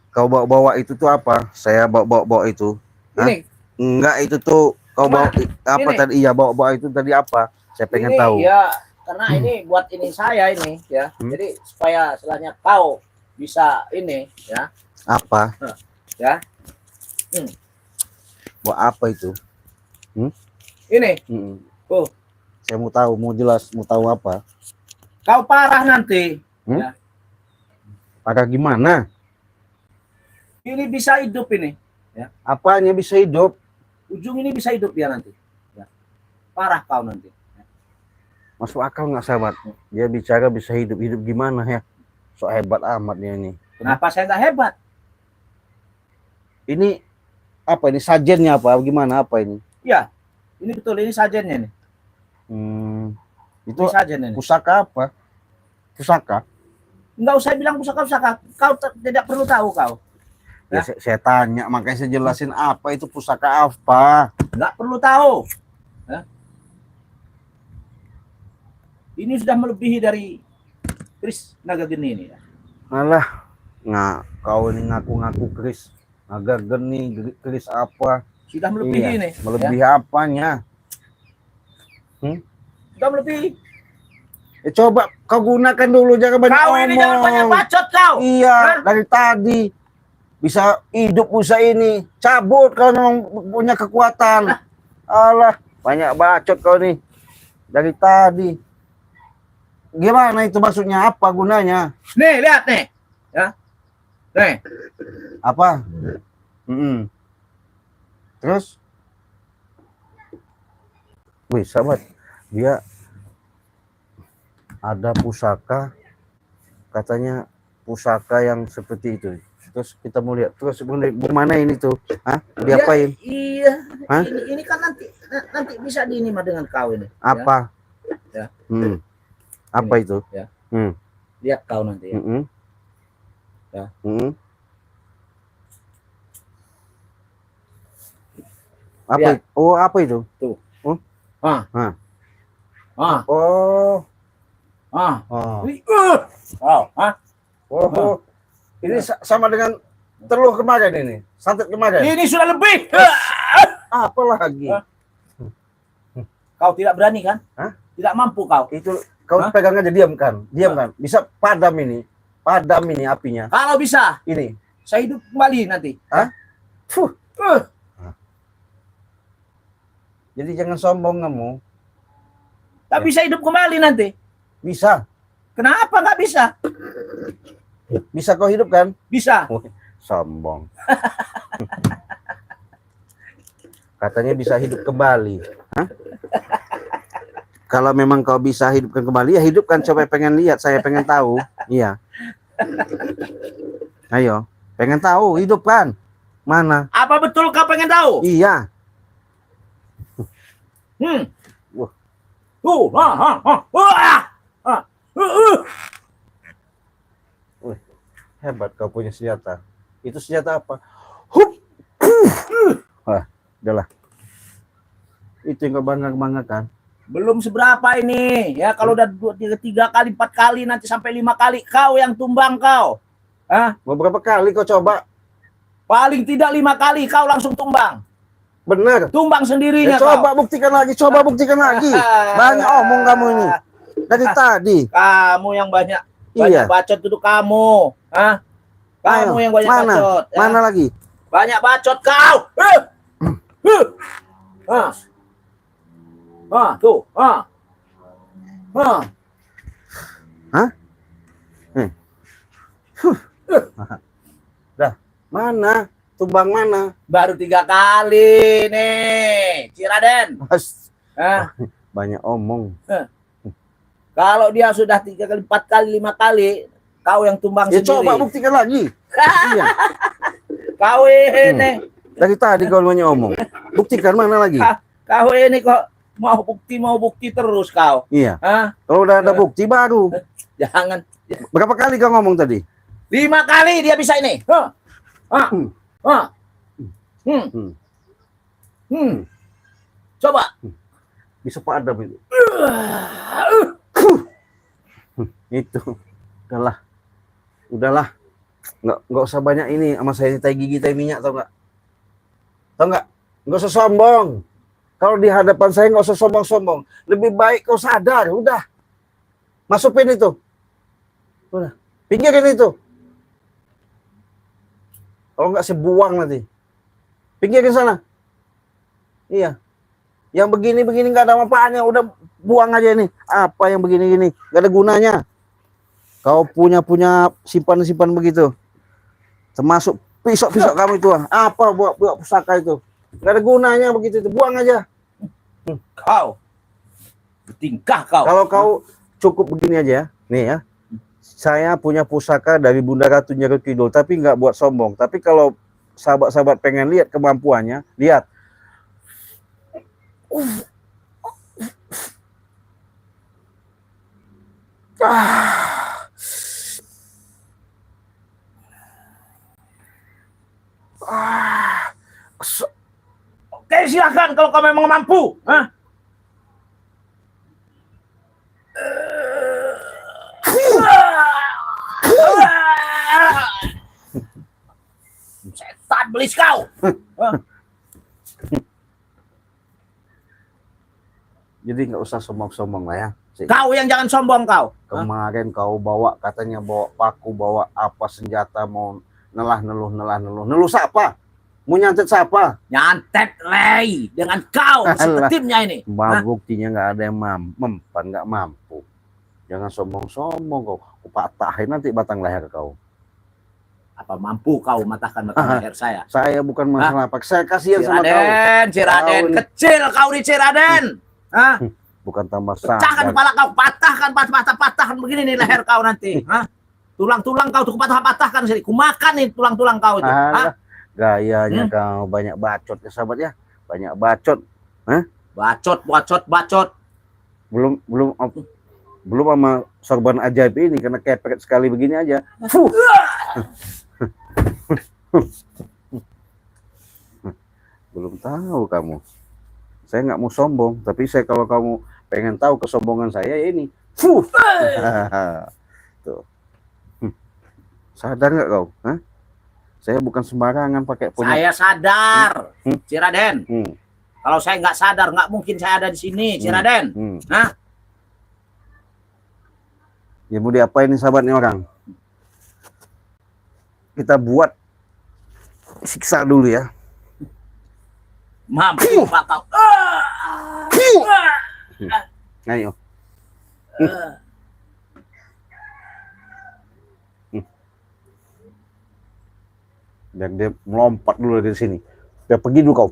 kau bawa itu tuh apa? Saya bawa itu. Ini. Enggak, itu tuh kau bawa apa ini tadi? Iya, bawa itu tadi apa? Saya pengen tahu. Ya, karena ini buat ini saya ini ya. Jadi supaya setelahnya kau bisa ini ya. Apa? Ya. Buat apa itu? Ini. Saya mau tahu, mau jelas, mau tahu apa? Kau parah nanti. Ya. Parah gimana? Ini bisa hidup ini. Ya. Apanya bisa hidup? Ujung ini bisa hidup dia nanti. Ya. Parah kau nanti. Ya. Masuk akal nggak sahabat? Dia bicara bisa hidup gimana ya? So hebat amat dia ini. Kenapa saya nggak hebat? Ini apa ini? Sajennya apa? Gimana apa ini? Ya, ini betul, ini sajennya nih. Itu Ini sajen ini. pusaka apa? Pusaka? Enggak usah bilang pusaka. Kau tidak perlu tahu kau. Ya, saya tanya, makanya saya jelasin apa itu pusaka apa. Enggak perlu tahu. Ya. Ini sudah melebihi dari Kris Nagageni ini. Ya. Alah, kau ini ngaku-ngaku Kris Nagageni, Kris apa? Sudah melebihi Iya, ini. melebihi Ya. apanya? Sudah melebihi. Coba kau gunakan dulu, jangan banyak Kau ini jangan banyak bacot kau. Iya, Hah? dari tadi bisa hidup usaha ini. Cabut kalau memang punya kekuatan. Alah, banyak bacot kau nih. Dari tadi. Gimana itu maksudnya? Apa gunanya? Nih, lihat nih. Ya. Nih. Apa? Terus? Wih, sahabat. Dia ada pusaka, katanya pusaka yang seperti itu. Terus kita mau lihat, terus gimana ini tuh? Hah? Diapain? Iya. Hah? Ini kan nanti bisa diinima dengan kau ini. Apa? Ya. Apa Ini, itu? ya. Lihat kau nanti. Ya. Ya. Apa? Lihat. Oh, apa itu? Tuh. Oh. Ah. Ah. Ah. Oh. Ah. Oh. Ini, ah. Oh. Ini sama dengan telur kemarin ini. Santet kemarin. Ini sudah lebih. Apa lagi? Kau tidak berani kan? Hah? Tidak mampu kau. Itu kau pegang aja, diamkan. Bisa padam ini. Padam ini apinya. Kalau bisa, Ini. saya hidup kembali nanti. Hah? Jadi jangan sombong kamu. Tak bisa hidup kembali nanti. Bisa. Kenapa nggak bisa? Bisa kau hidup kan? Bisa. Sombong. Katanya bisa hidup kembali. Hah? Kalau memang kau bisa hidupkan kembali, ya hidupkan. Coba pengen lihat, saya pengen tahu. Iya. Ayo, pengen tahu, hidupkan. Mana? Apa betul kau pengen tahu? Iya. Wah. Hebat kau punya senjata. Itu senjata apa? Hup. Wah, udahlah. Itu yang kau bangga-banggakan. Belum seberapa ini. Ya kalau udah 3 kali, 4 kali, nanti sampai 5 kali kau yang tumbang kau. Hah? Mau berapa kali kau coba? Paling tidak 5 kali kau langsung tumbang. Benar. Tumbang sendirinya Coba kau. buktikan lagi, Banyak omong kamu ini. Dari tadi. Kamu yang banyak Iya. bacot duduk kamu. Hah? Kamu Ayo, yang banyak mana? bacot. Ya. Mana lagi? Banyak bacot kau. Tuh. Hah? Dah, mana? Tumbang mana? Baru 3 kali nih, Ciraden. Mas, Hah? banyak omong. Kalau dia sudah 3 kali, 4 kali, 5 kali, kau yang tumbang Ya sendiri. coba buktikan lagi. Iya. Kau ini, Dari tadi kau banyak omong. Buktikan mana lagi? kau ini kok mau bukti terus kau. Iya. Hah? Kalau udah ada bukti baru. Jangan. Berapa kali kau ngomong tadi? 5 kali dia bisa ini. Coba. Bisa padam itu. Itu. Udahlah. Nggak usah banyak ini sama saya, tai gigi, tai minyak, tau nggak? Nggak usah sombong. Kalau di hadapan saya nggak usah sombong-sombong. Lebih baik kau sadar, udah. Masukin itu. Udah. Pinggirin itu. Kalau nggak saya buang nanti. Pinggirin sana. Iya. Yang begini-begini nggak ada manfaatnya, udah buang aja ini. Apa yang begini-gini? Nggak ada gunanya. Kau punya simpan-simpan begitu. Termasuk pisau-pisau kamu itu. Apa buat pusaka itu? Nggak ada gunanya begitu, itu buang aja. Kau. Bertingkah kau. Kalau kau cukup begini aja, nih ya. Saya punya pusaka dari Bunda Ratu Nyeruk Kidul, tapi nggak buat sombong. Tapi kalau sahabat-sahabat pengen lihat kemampuannya, lihat. Oke, silakan kalau kau memang mampu. Hah? Setan belis kau. Jadi nggak usah sombong-sombong lah ya. Kau yang jangan sombong kau. Kemarin kau bawa, katanya bawa paku, bawa apa senjata, mau neluh siapa? Mau nyantet siapa? Nyantet lei dengan kau beserta timnya ini. Buktinya nggak ada yang mempan, nggak mampu. Jangan sombong-sombong kau. Kupatahin nanti batang leher kau. Apa mampu kau matahkan batang leher saya? Saya bukan masalah apa. Saya kasihan sama kau. Ciraden, kecil kau di Ciraden. Hah? Bukan tambah sadar. Pecahkan kepala kau, patahkan begini nih leher kau nanti. Hah? Tulang-tulang kau tuh patahkan sini. Kumakan nih tulang-tulang kau itu. Hah? Gayanya kau banyak bacot ya sahabat ya. Banyak bacot. Hah? Bacot. Belum sama sorban ajaib ini karena kepret sekali begini aja. Belum tahu kamu. Saya nggak mau sombong, tapi kalau kamu pengen tahu kesombongan saya ya ini. Tuh. Sadar nggak kau? Hah? Saya bukan sembarangan pakai punya. Saya sadar, Ciraden. Kalau saya nggak sadar, nggak mungkin saya ada di sini, Ciraden. Hah? Ya mau diapain nih sahabat nih orang? Kita buat siksa dulu ya. Mampu kau. Ayo. Dan dia melompat dulu dari sini. Dia pergi dulu kau.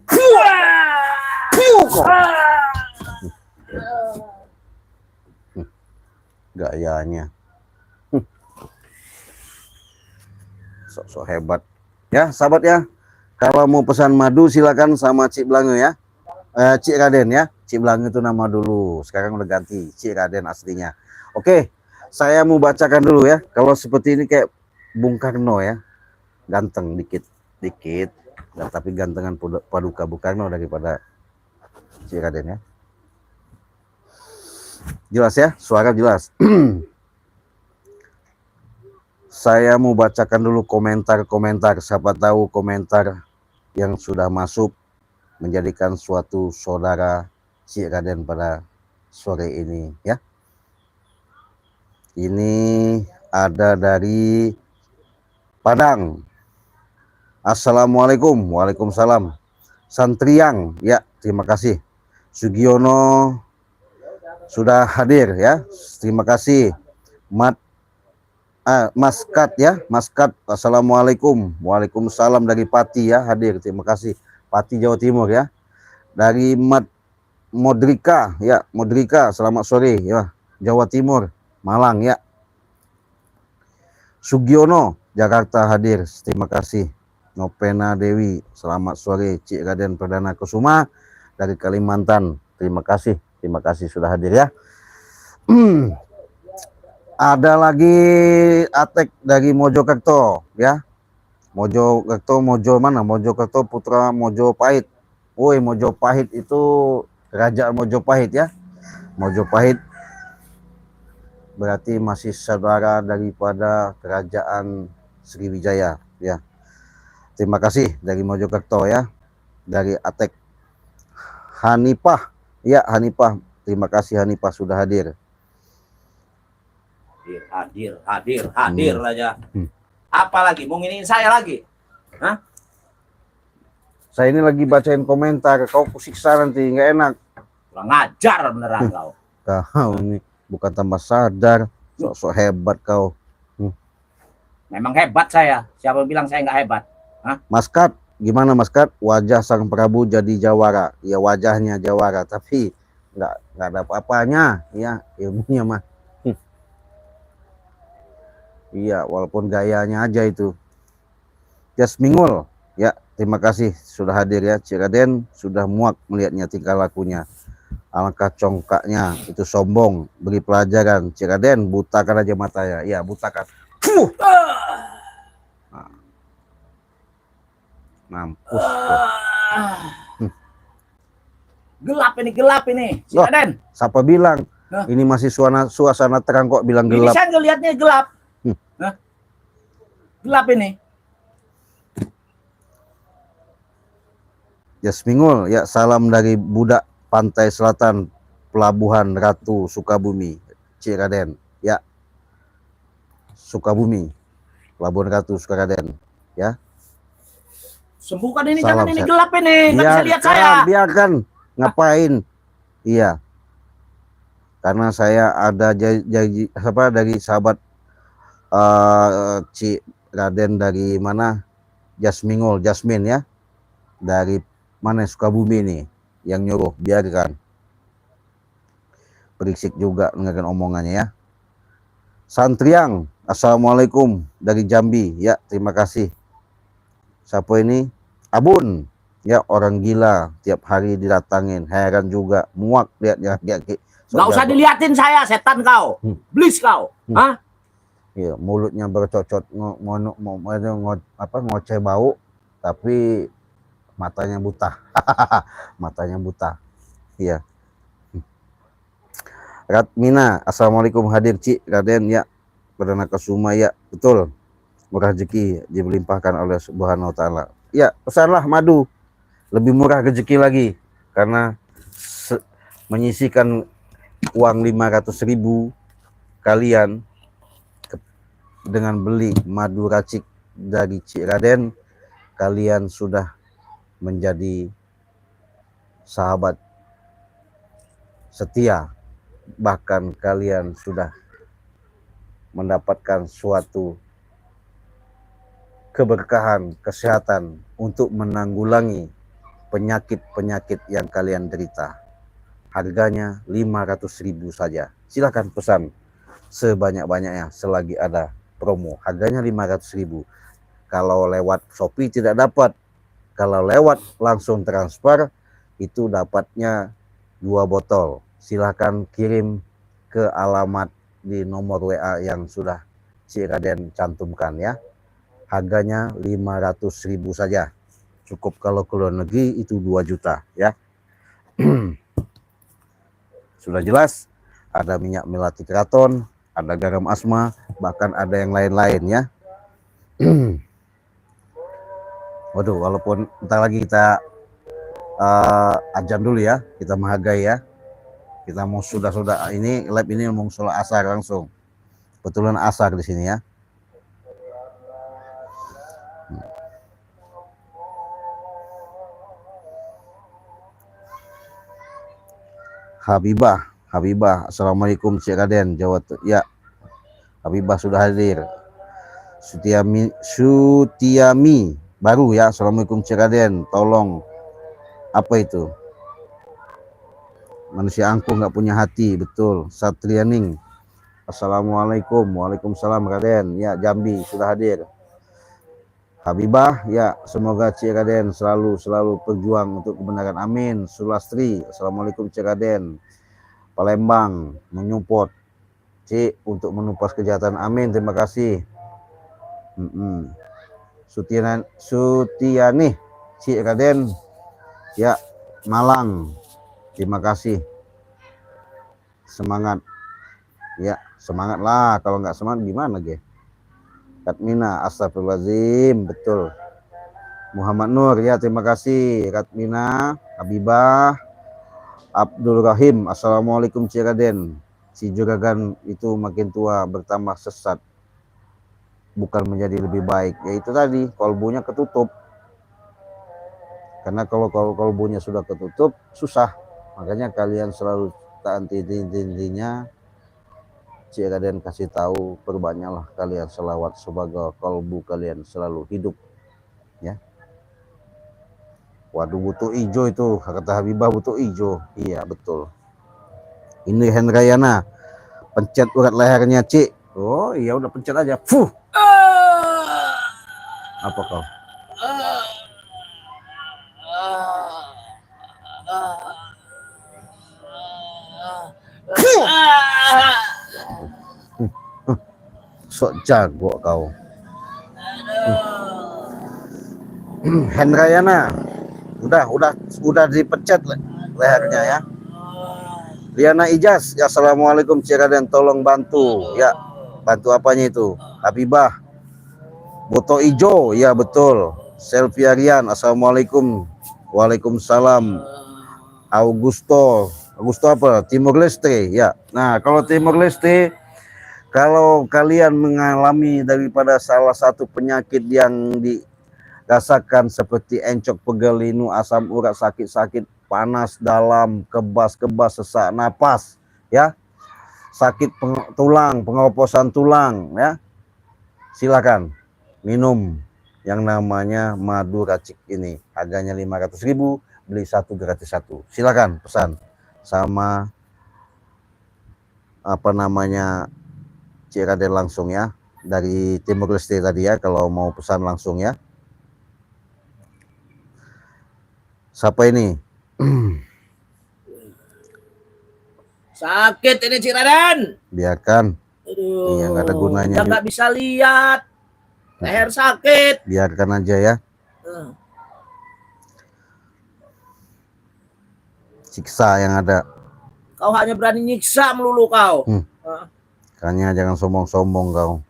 Gayanya. Sok-sok hebat. Ya, sahabat ya. Kalau mau pesan madu silakan sama Cik Blange ya. Cik Raden ya. Cik Blange itu nama dulu. Sekarang udah ganti Cik Raden aslinya. Oke, saya mau bacakan dulu ya. Kalau seperti ini kayak Bung Karno ya. Ganteng dikit. Nah, tapi gantengan Paduka Bung Karno daripada Cik Raden ya. Jelas ya, suara jelas. Saya mau bacakan dulu komentar-komentar. Siapa tahu komentar yang sudah masuk menjadikan suatu saudara Cik Raden pada sore ini ya. Ini ada dari Padang. Assalamualaikum. Waalaikumsalam. Santriang ya, terima kasih. Sugiono sudah hadir ya, terima kasih. Maskat ya, Maskat. Assalamualaikum. Waalaikumsalam dari Pati ya, hadir, terima kasih. Pati Jawa Timur ya. Dari Modrika ya, Modrika selamat sore ya, Jawa Timur, Malang ya. Sugiono Jakarta hadir, terima kasih. Nopena Dewi selamat sore. Cik Raden Perdana Kusuma dari Kalimantan, terima kasih sudah hadir ya. Ada lagi Atek dari Mojokerto ya. Mojokerto, Mojokerto Putra Mojopahit. Woi, Mojopahit itu kerajaan Mojopahit ya. Mojopahit berarti masih saudara daripada kerajaan Sriwijaya ya. Terima kasih dari Mojokerto ya. Dari Atek. Hanifah ya, Hanifah, terima kasih Hanifah sudah hadir. Hadir aja. Apa lagi? Mau nginiin saya lagi? Hah? Saya ini lagi bacain komentar, kau kusiksa nanti, nggak enak. Kurang ngajar beneran kau. Kau ini bukan tambah sadar, sok-sok hebat kau. Memang hebat saya. Siapa bilang saya nggak hebat? Hah? Maskat, gimana Maskat? Wajah Sang Prabu jadi jawara. Ya wajahnya jawara, tapi nggak ada apa-apanya, ya ilmunya mah. Iya, walaupun gayanya aja itu. Jasmingul, Ya, terima kasih sudah hadir ya. Cik Raden sudah muak melihatnya tingkah lakunya. Alangkah congkaknya, itu sombong. Beri pelajaran. Cik Raden, butakan aja matanya. Ya, butakan. Fuh! Nah, mampus tuh. Gelap ini, Cik Loh, Raden. siapa bilang? Hah? Ini masih suasana terang kok bilang Ini gelap. saya ngelihatnya gelap. Hah? Gelap ini. Jasmingul, ya salam dari budak pantai selatan Pelabuhan Ratu Sukabumi, Cik Raden. Ya, Sukabumi, Pelabuhan Ratu Sukaraden. Ya, Sembuhkan ini, salam jangan ini sehat. gelap ini. Nggak bisa lihat saya. Biarkan, ngapain? Iya, karena saya ada janji apa dari sahabat Cik Raden dari mana? Jasmingul, Jasmin ya, dari mana Sukabumi nih yang nyuruh, biarkan. Berisik juga dengarkan omongannya ya. Santriang, assalamualaikum dari Jambi ya, terima kasih. Siapa ini? Abun ya, orang gila tiap hari didatangin, heran juga, muak lihatnya. Nggak usah diliatin saya, setan kau, blis kau. Hah? Ya, mulutnya bercocot ngoceh bau, tapi matanya buta. Matanya buta. Iya. Ratmina, assalamualaikum hadir Cik Raden ya. Perdana Kasuma ya, betul. Murah rezeki dilimpahkan oleh Subhanahu wa taala. Ya, pesanlah madu. Lebih murah rezeki lagi karena menyisihkan uang 500.000 kalian dengan beli madu racik dari Cik Raden, kalian sudah menjadi sahabat setia, bahkan kalian sudah mendapatkan suatu keberkahan kesehatan untuk menanggulangi penyakit-penyakit yang kalian derita. Harganya 500.000 saja. Silakan pesan sebanyak-banyaknya selagi ada promo. Harganya 500.000. Kalau lewat Shopee tidak dapat. Kalau lewat langsung transfer itu dapatnya 2 botol. Silahkan kirim ke alamat di nomor WA yang sudah Cik Raden cantumkan ya. Harganya 500.000 saja. Cukup kalau ke luar negeri itu 2 juta ya. Sudah jelas, ada minyak melati keraton, ada garam asma, bahkan ada yang lain-lain ya. Waduh, walaupun bentar lagi kita ajan dulu ya, kita menghargai ya. Kita mau sudah ini lab ini mau sholat asar langsung. Kebetulan asar di sini ya. Habibah, assalamualaikum Cik Raden, Jawa ya. Habibah sudah hadir. Sutiami baru ya, assalamualaikum Cik Raden, tolong apa itu? Manusia angkuh nggak punya hati, betul. Satrianing, assalamualaikum, waalaikumsalam Raden, ya Jambi sudah hadir. Habibah, ya semoga Cik Raden selalu berjuang untuk kebenaran, amin. Sulastri, assalamualaikum Cik Raden. Palembang menyupport Cik untuk menumpas kejahatan, amin, terima kasih. Sutiani Cik Raden ya, Malang, terima kasih. Semangat ya, semangat lah, kalau nggak semangat gimana ge. Ratmina, astagfirullahaladzim, betul. Muhammad Nur ya, terima kasih. Ratmina, Habibah, Abdul Rahim, assalamualaikum Cik Raden. Si juragan itu makin tua bertambah sesat, bukan menjadi lebih baik. Ya itu tadi, kolbunya ketutup. Karena kalau kolbunya sudah ketutup susah. Makanya kalian selalu tak henti-hentinya Cik Raden kasih tahu, perbanyaklah kalian selawat sebagai kolbu kalian selalu hidup ya. Waduh, butuh ijo itu, kata Habibah, butuh ijo. Iya betul. Ini Hendrayana, pencet urat lehernya Cik. Oh iya, udah pencet aja. Fuh. Apa kau? Sok jago kau. Hendrayana, udah dipecat lehernya ya. Liana Ijaz, ya assalamualaikum Cik Raden, tolong bantu ya. Bantu apanya itu? Habibah, Boto Ijo, ya betul. Selviarian, assalamualaikum. Waalaikumsalam. Augusto apa? Timur Leste, ya. Nah kalau Timur Leste, kalau kalian mengalami daripada salah satu penyakit yang dirasakan seperti encok, pegel, linu, asam urat, sakit-sakit, panas dalam, kebas-kebas, sesak napas, ya, sakit tulang, pengoposan tulang, ya, silakan minum yang namanya madu racik ini. Harganya 500.000, beli satu gratis satu. Silakan pesan sama apa namanya Cik Raden langsung ya, dari Timur Leste tadi ya, kalau mau pesan langsung ya. Siapa ini? Sakit ini Cik Raden. Biarkan. Aduh, Iya, nggak ada gunanya. Udah nggak bisa lihat. Leher sakit. Biarkan aja ya. Siksa yang ada. Kau hanya berani nyiksa melulu kau. Makanya jangan sombong-sombong kau.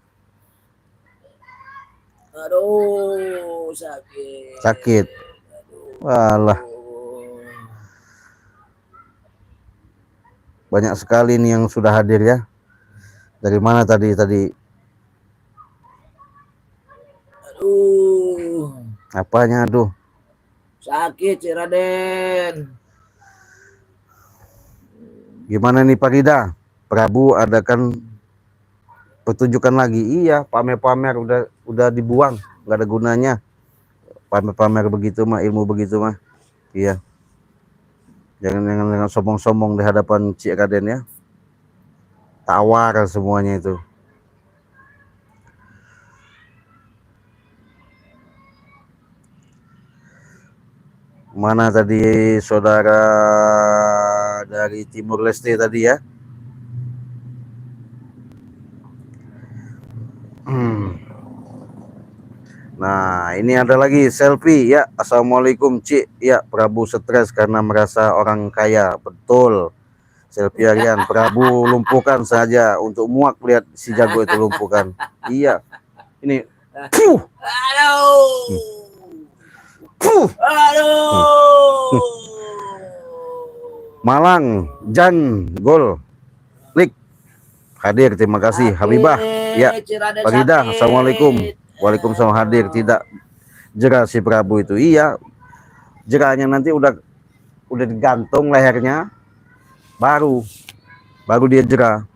Aduh, sakit. Sakit. Walah. Banyak sekali nih yang sudah hadir ya. Dari mana tadi? Aduh. Apanya aduh? Sakit Cik Raden. Gimana nih Pak Rida? Prabu adakan pertunjukan lagi. Iya, pamer-pamer udah dibuang, nggak ada gunanya. Pamer-pamer begitu mah, ilmu begitu mah. Iya. Jangan sombong-sombong di hadapan Cik Raden ya. Tawar semuanya itu. Mana tadi saudara dari Timur Leste tadi ya? Nah, ini ada lagi selfie ya. Assalamualaikum Cik. Ya, Prabu stres karena merasa orang kaya. Betul. Selfie harian. Prabu lumpuhkan saja untuk muak lihat si jago itu lumpuhkan. Iya. Ini. Puh. Aduh. Puh. Aduh. Malang, Jan, Gol, Lik, hadir, terima kasih. Habibah, ya, Pak Ida, assalamualaikum. Waalaikumsalam, hadir. Tidak jerah si Prabu itu. Iya, jerahnya nanti udah digantung lehernya, baru dia jerah.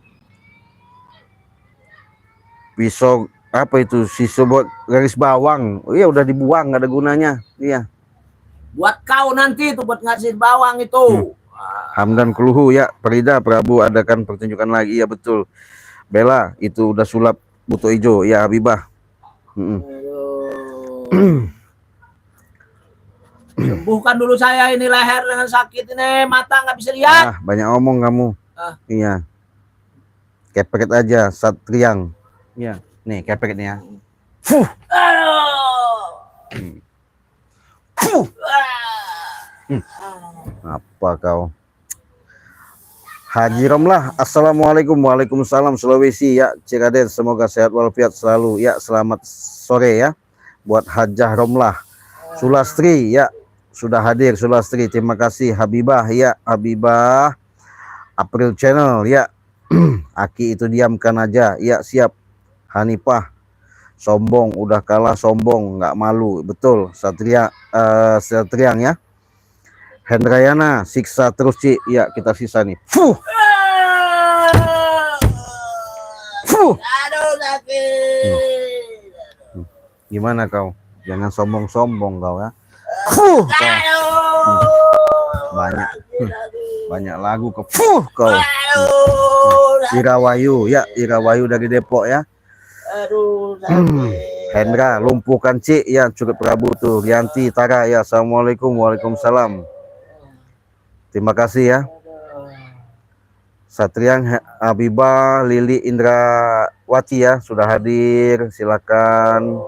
Pisau apa itu? Sisa buat garis bawang. Iya, udah dibuang, nggak ada gunanya. Iya. Buat kau nanti itu buat ngasih bawang itu. Hamdan Keluhu ya, Perida, Prabu adakan pertunjukan lagi. Ya betul. Bella itu udah sulap Buto Ijo ya. Habibah. Sembuhkan dulu saya ini leher dengan sakit ini, mata nggak bisa lihat. Banyak omong kamu. Iya. Kepeket aja, Satriang. Iya. Nih kepeketnya. Fuh. Fuh. Apa kau? Haji Romlah, assalamualaikum. Waalaikumsalam Sulawesi ya, Cik Raden, semoga sehat walafiat selalu ya. Selamat sore ya buat Hajah Romlah. Sulastri ya, sudah hadir Sulastri, terima kasih. Habibah ya, Habibah April Channel ya. Aki itu diamkan aja ya, siap. Hanifah, sombong udah kalah sombong, nggak malu, betul. Satriang ya. Hendrayana, siksa terus Cik. Ya, kita sisa nih. Fuh. Fuh. Aduh, sakit. Gimana kau? Jangan sombong-sombong kau ya. Fuh. Banyak lagu kau. Fuh kau. Irawayu ya, Irawayu dari Depok ya. Aduh, sakit. Hendra, lumpuhkan, Cik. Ya, cukup Prabu tuh. Rianti, Tara, ya. Assalamualaikum. Waalaikumsalam. Terima kasih ya. Satriang Habibah Lili Indrawati ya sudah hadir. Silakan.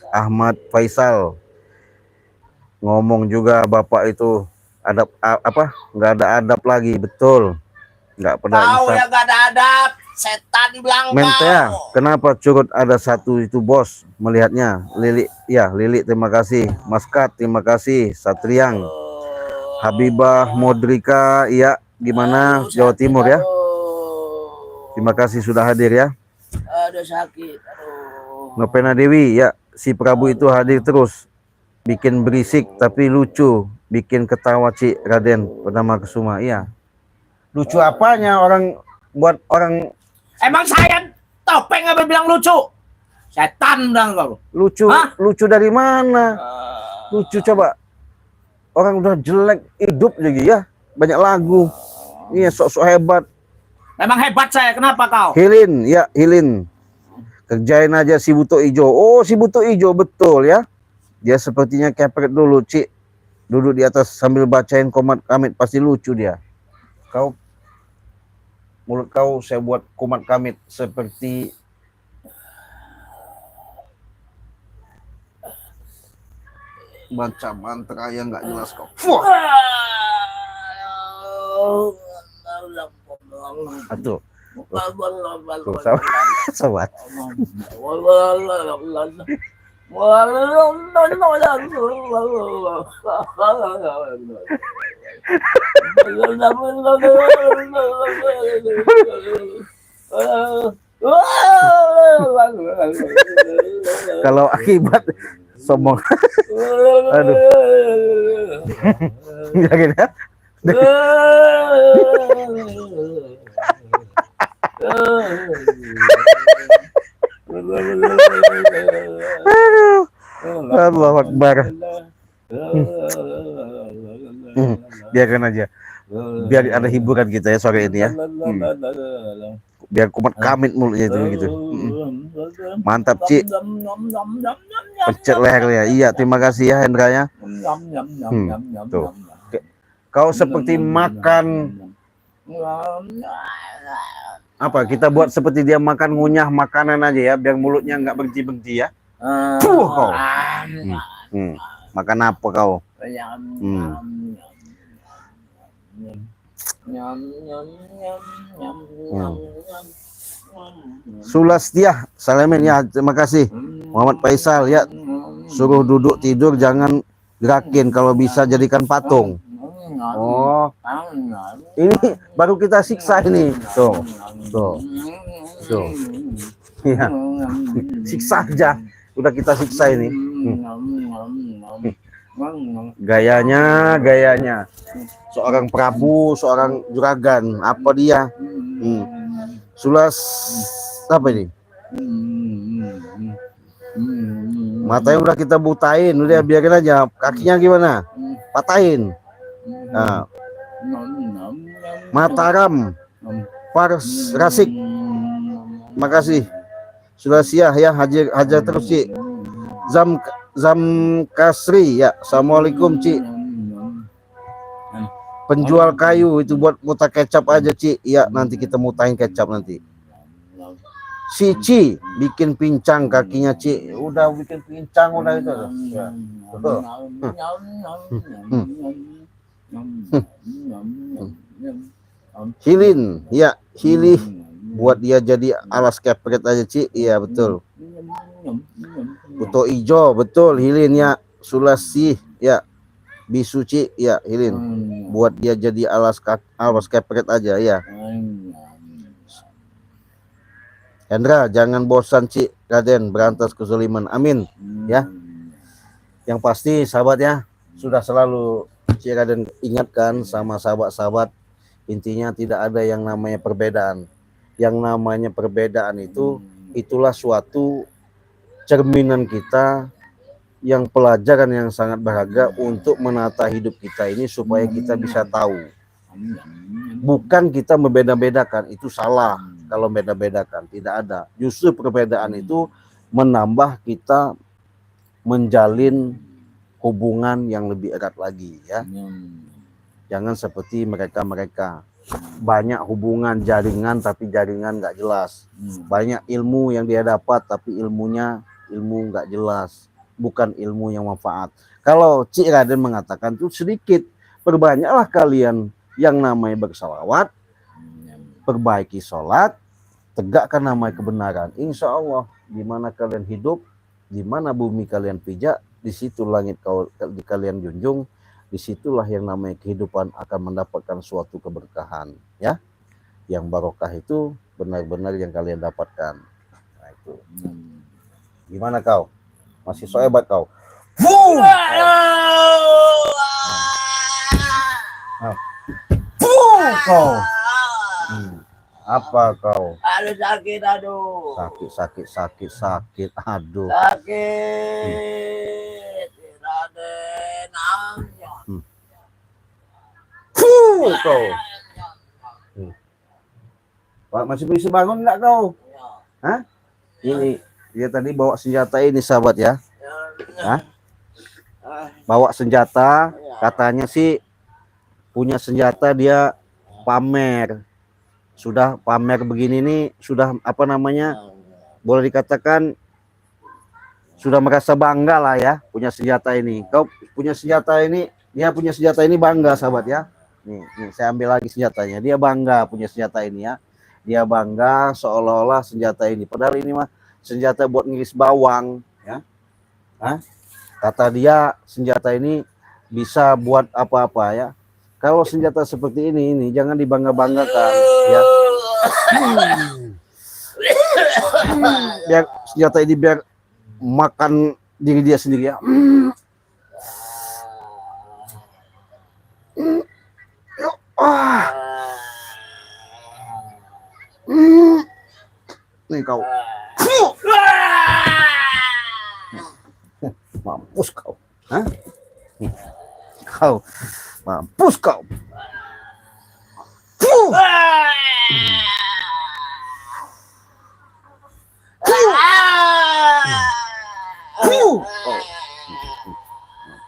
Ahmad Faisal ngomong juga Bapak itu adab apa? Nggak ada adab lagi, betul. Nggak pernah Tahu insaf. ya gak ada adab, setan bilang Mentea, kau. kenapa curut ada satu itu bos melihatnya? Lili, ya Lili terima kasih. Maskat terima kasih. Satriang, Habibah Modrika, iya gimana Jawa Timur ya? Terima kasih sudah hadir ya. Aduh sakit, aduh. Nopena Dewi, ya si Prabu itu hadir terus. Bikin berisik tapi lucu, bikin ketawa Cik Raden Purnama Kusuma, iya. Lucu apanya orang buat orang Emang saya topeng apa bilang lucu? Setan bilang kau. lucu? Hah? Lucu dari mana? Lucu coba. Orang udah jelek hidup lagi ya. Banyak lagu. Iya sok-sok hebat. Memang hebat saya, kenapa kau? Hilin, ya Hilin. Kerjain aja si Buto Ijo. Oh si Buto Ijo betul ya. Dia sepertinya kepret dulu Cik. Duduk di atas sambil bacain komat kamit pasti lucu dia. Kau mulut kau saya buat komat kamit seperti baca mantra yang nggak jelas kau. Fuh. Atuh. Tuh, sobat. Kalau akibat sombong. Aduh. Yakin ya? Allahu Akbar. Biarkan aja. Biar ada hiburan kita ya sore ini ya. Biar kumat kamit mulutnya itu begitu. Mantap Cik. Pencet lehernya. Iya, terima kasih ya Hendra ya. Tuh. Kau seperti makan apa? Kita buat seperti dia makan ngunyah makanan aja ya, biar mulutnya nggak berhenti-berhenti ya. Kau. Makan apa kau? Sulastia, salamin ya, terima kasih. Muhammad Faisal ya, suruh duduk tidur jangan gerakin, kalau bisa jadikan patung. Oh, ini baru kita siksa ini, tuh, ya, siksa aja, udah kita siksa ini. Gayanya, seorang Prabu, seorang juragan, apa dia? Sulas apa ini? Matanya udah kita butain, udah biarin aja. Kakinya gimana? Patahin. Nah. Mataram, Pars Rasik. Makasih. Sudah siap ya, hajar terus Cik. Zam Kasri ya. Assalamualaikum Cik. Penjual kayu itu buat muta kecap aja Cik. Ya, nanti kita mutahin kecap nanti. Si Ci bikin pincang kakinya Cik. Udah bikin pincang udah itu. Ya. Betul. Hilin, ya Hili buat dia jadi alas kepret aja Cik. Iya betul. Buto Ijo betul Hilin ya. Sulasi ya. Bisuci ya Hilin buat dia jadi alas kepret aja ya. Hendra jangan bosan Cik Raden berantas kezaliman, amin ya. Yang pasti sahabat ya, sudah selalu Cik Raden ingatkan sama sahabat-sahabat, intinya tidak ada yang namanya perbedaan. Yang namanya perbedaan itu itulah suatu cerminan kita, yang pelajaran yang sangat berharga untuk menata hidup kita ini supaya kita bisa tahu. Bukan kita membeda-bedakan, itu salah kalau beda-bedakan, tidak ada. Justru perbedaan itu menambah kita menjalin hubungan yang lebih erat lagi ya. Jangan seperti mereka-mereka. Banyak hubungan jaringan tapi jaringan nggak jelas. Banyak ilmu yang dia dapat tapi ilmunya ilmu nggak jelas. Bukan ilmu yang manfaat. Kalau Cik Raden mengatakan itu sedikit. Perbanyaklah kalian yang namanya bersalawat. Perbaiki sholat. Tegakkan namanya kebenaran. Insya Allah di mana kalian hidup, di mana bumi kalian pijak, di situ langit kalian junjung, disitulah yang namanya kehidupan akan mendapatkan suatu keberkahan, ya. Yang barokah itu benar-benar yang kalian dapatkan. Nah, itu. Gimana kau? Masih so hebat kau? Kau. Apa kau? Aduh sakit, aduh. Sakit. Aduh. Sakit. Raden, Kau. Pak masih bisa bangun enggak kau? Hah? Ini dia tadi bawa senjata ini sahabat ya. Hah? Bawa senjata, katanya sih punya senjata dia pamer. Sudah pamer begini nih, sudah apa namanya? Boleh dikatakan sudah merasa bangga lah ya punya senjata ini. Kau punya senjata ini, dia punya senjata ini bangga sahabat ya. Nih saya ambil lagi senjatanya. Dia bangga punya senjata ini ya. Dia bangga seolah-olah senjata ini. Padahal ini mah senjata buat ngiris bawang ya. Hah? Kata dia senjata ini bisa buat apa-apa ya. Kalau senjata seperti ini jangan dibangga-banggakan ya. Biar senjata ini biar makan diri dia sendiri ya. Nih kau. Mampus kau. Hah? Nih. Kau. Mampus kau.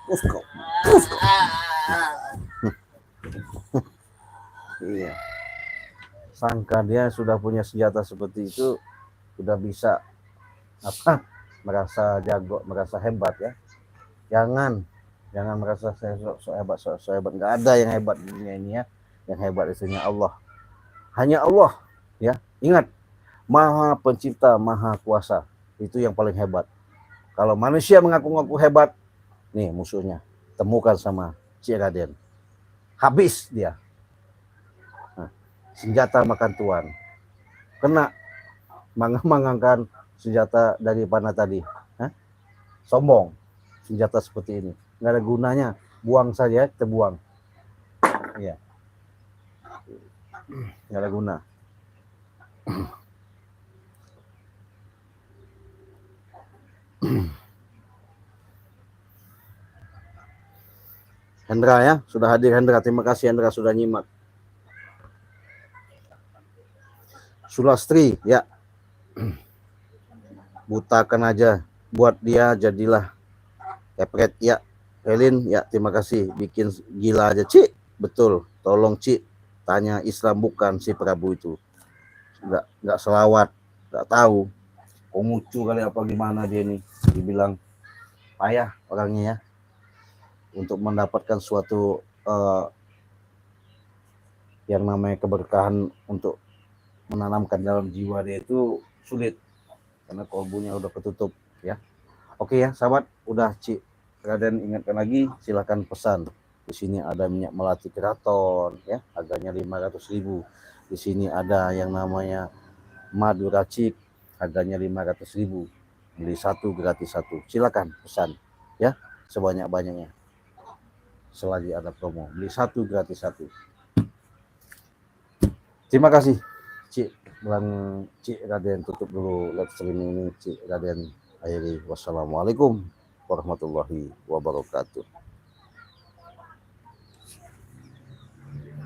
Mampus kau. Iya. Sangka dia sudah punya senjata seperti itu, sudah bisa apa? Merasa jago, merasa hebat ya. Jangan merasa saya so hebat. Nggak ada yang hebat di dunia ini ya. Yang hebat itunya Allah. Hanya Allah ya. Ingat, Maha Pencipta, Maha Kuasa. Itu yang paling hebat. Kalau manusia mengaku-ngaku hebat, nih musuhnya. Temukan sama Cik Raden. Habis dia. Nah, senjata makan tuan. Kena mangangkan senjata dari panah tadi. Hah? Sombong. Senjata seperti ini. Nggak ada gunanya. Buang saja, kita buang. Iya. Nggak ada guna. Hendra ya, sudah hadir Hendra. Terima kasih Hendra sudah nyimak. Sulastri ya. Butakan aja, buat dia jadilah kepret ya. Helin ya, terima kasih, bikin gila aja Cik. Betul, tolong Cik tanya Islam bukan si Prabu itu. Enggak selawat, enggak tahu. Konghucu kali apa gimana dia nih. Dibilang payah orangnya ya. Untuk mendapatkan suatu yang namanya keberkahan untuk menanamkan dalam jiwa dia itu sulit. Karena kolbunya udah ketutup ya. Oke ya sahabat, udah Cik Raden ingatkan lagi, silahkan pesan. Di sini ada minyak melati keraton ya, harganya 500.000. Di sini ada yang namanya madu racik, harganya 500.000. Beli satu gratis satu. Silakan pesan ya, sebanyak-banyaknya. Selagi ada promo, beli satu gratis satu. Terima kasih Cik. Cik Raden tutup dulu live streaming ini. Cik Raden akhiri. Wassalamualaikum warahmatullahi wabarakatuh.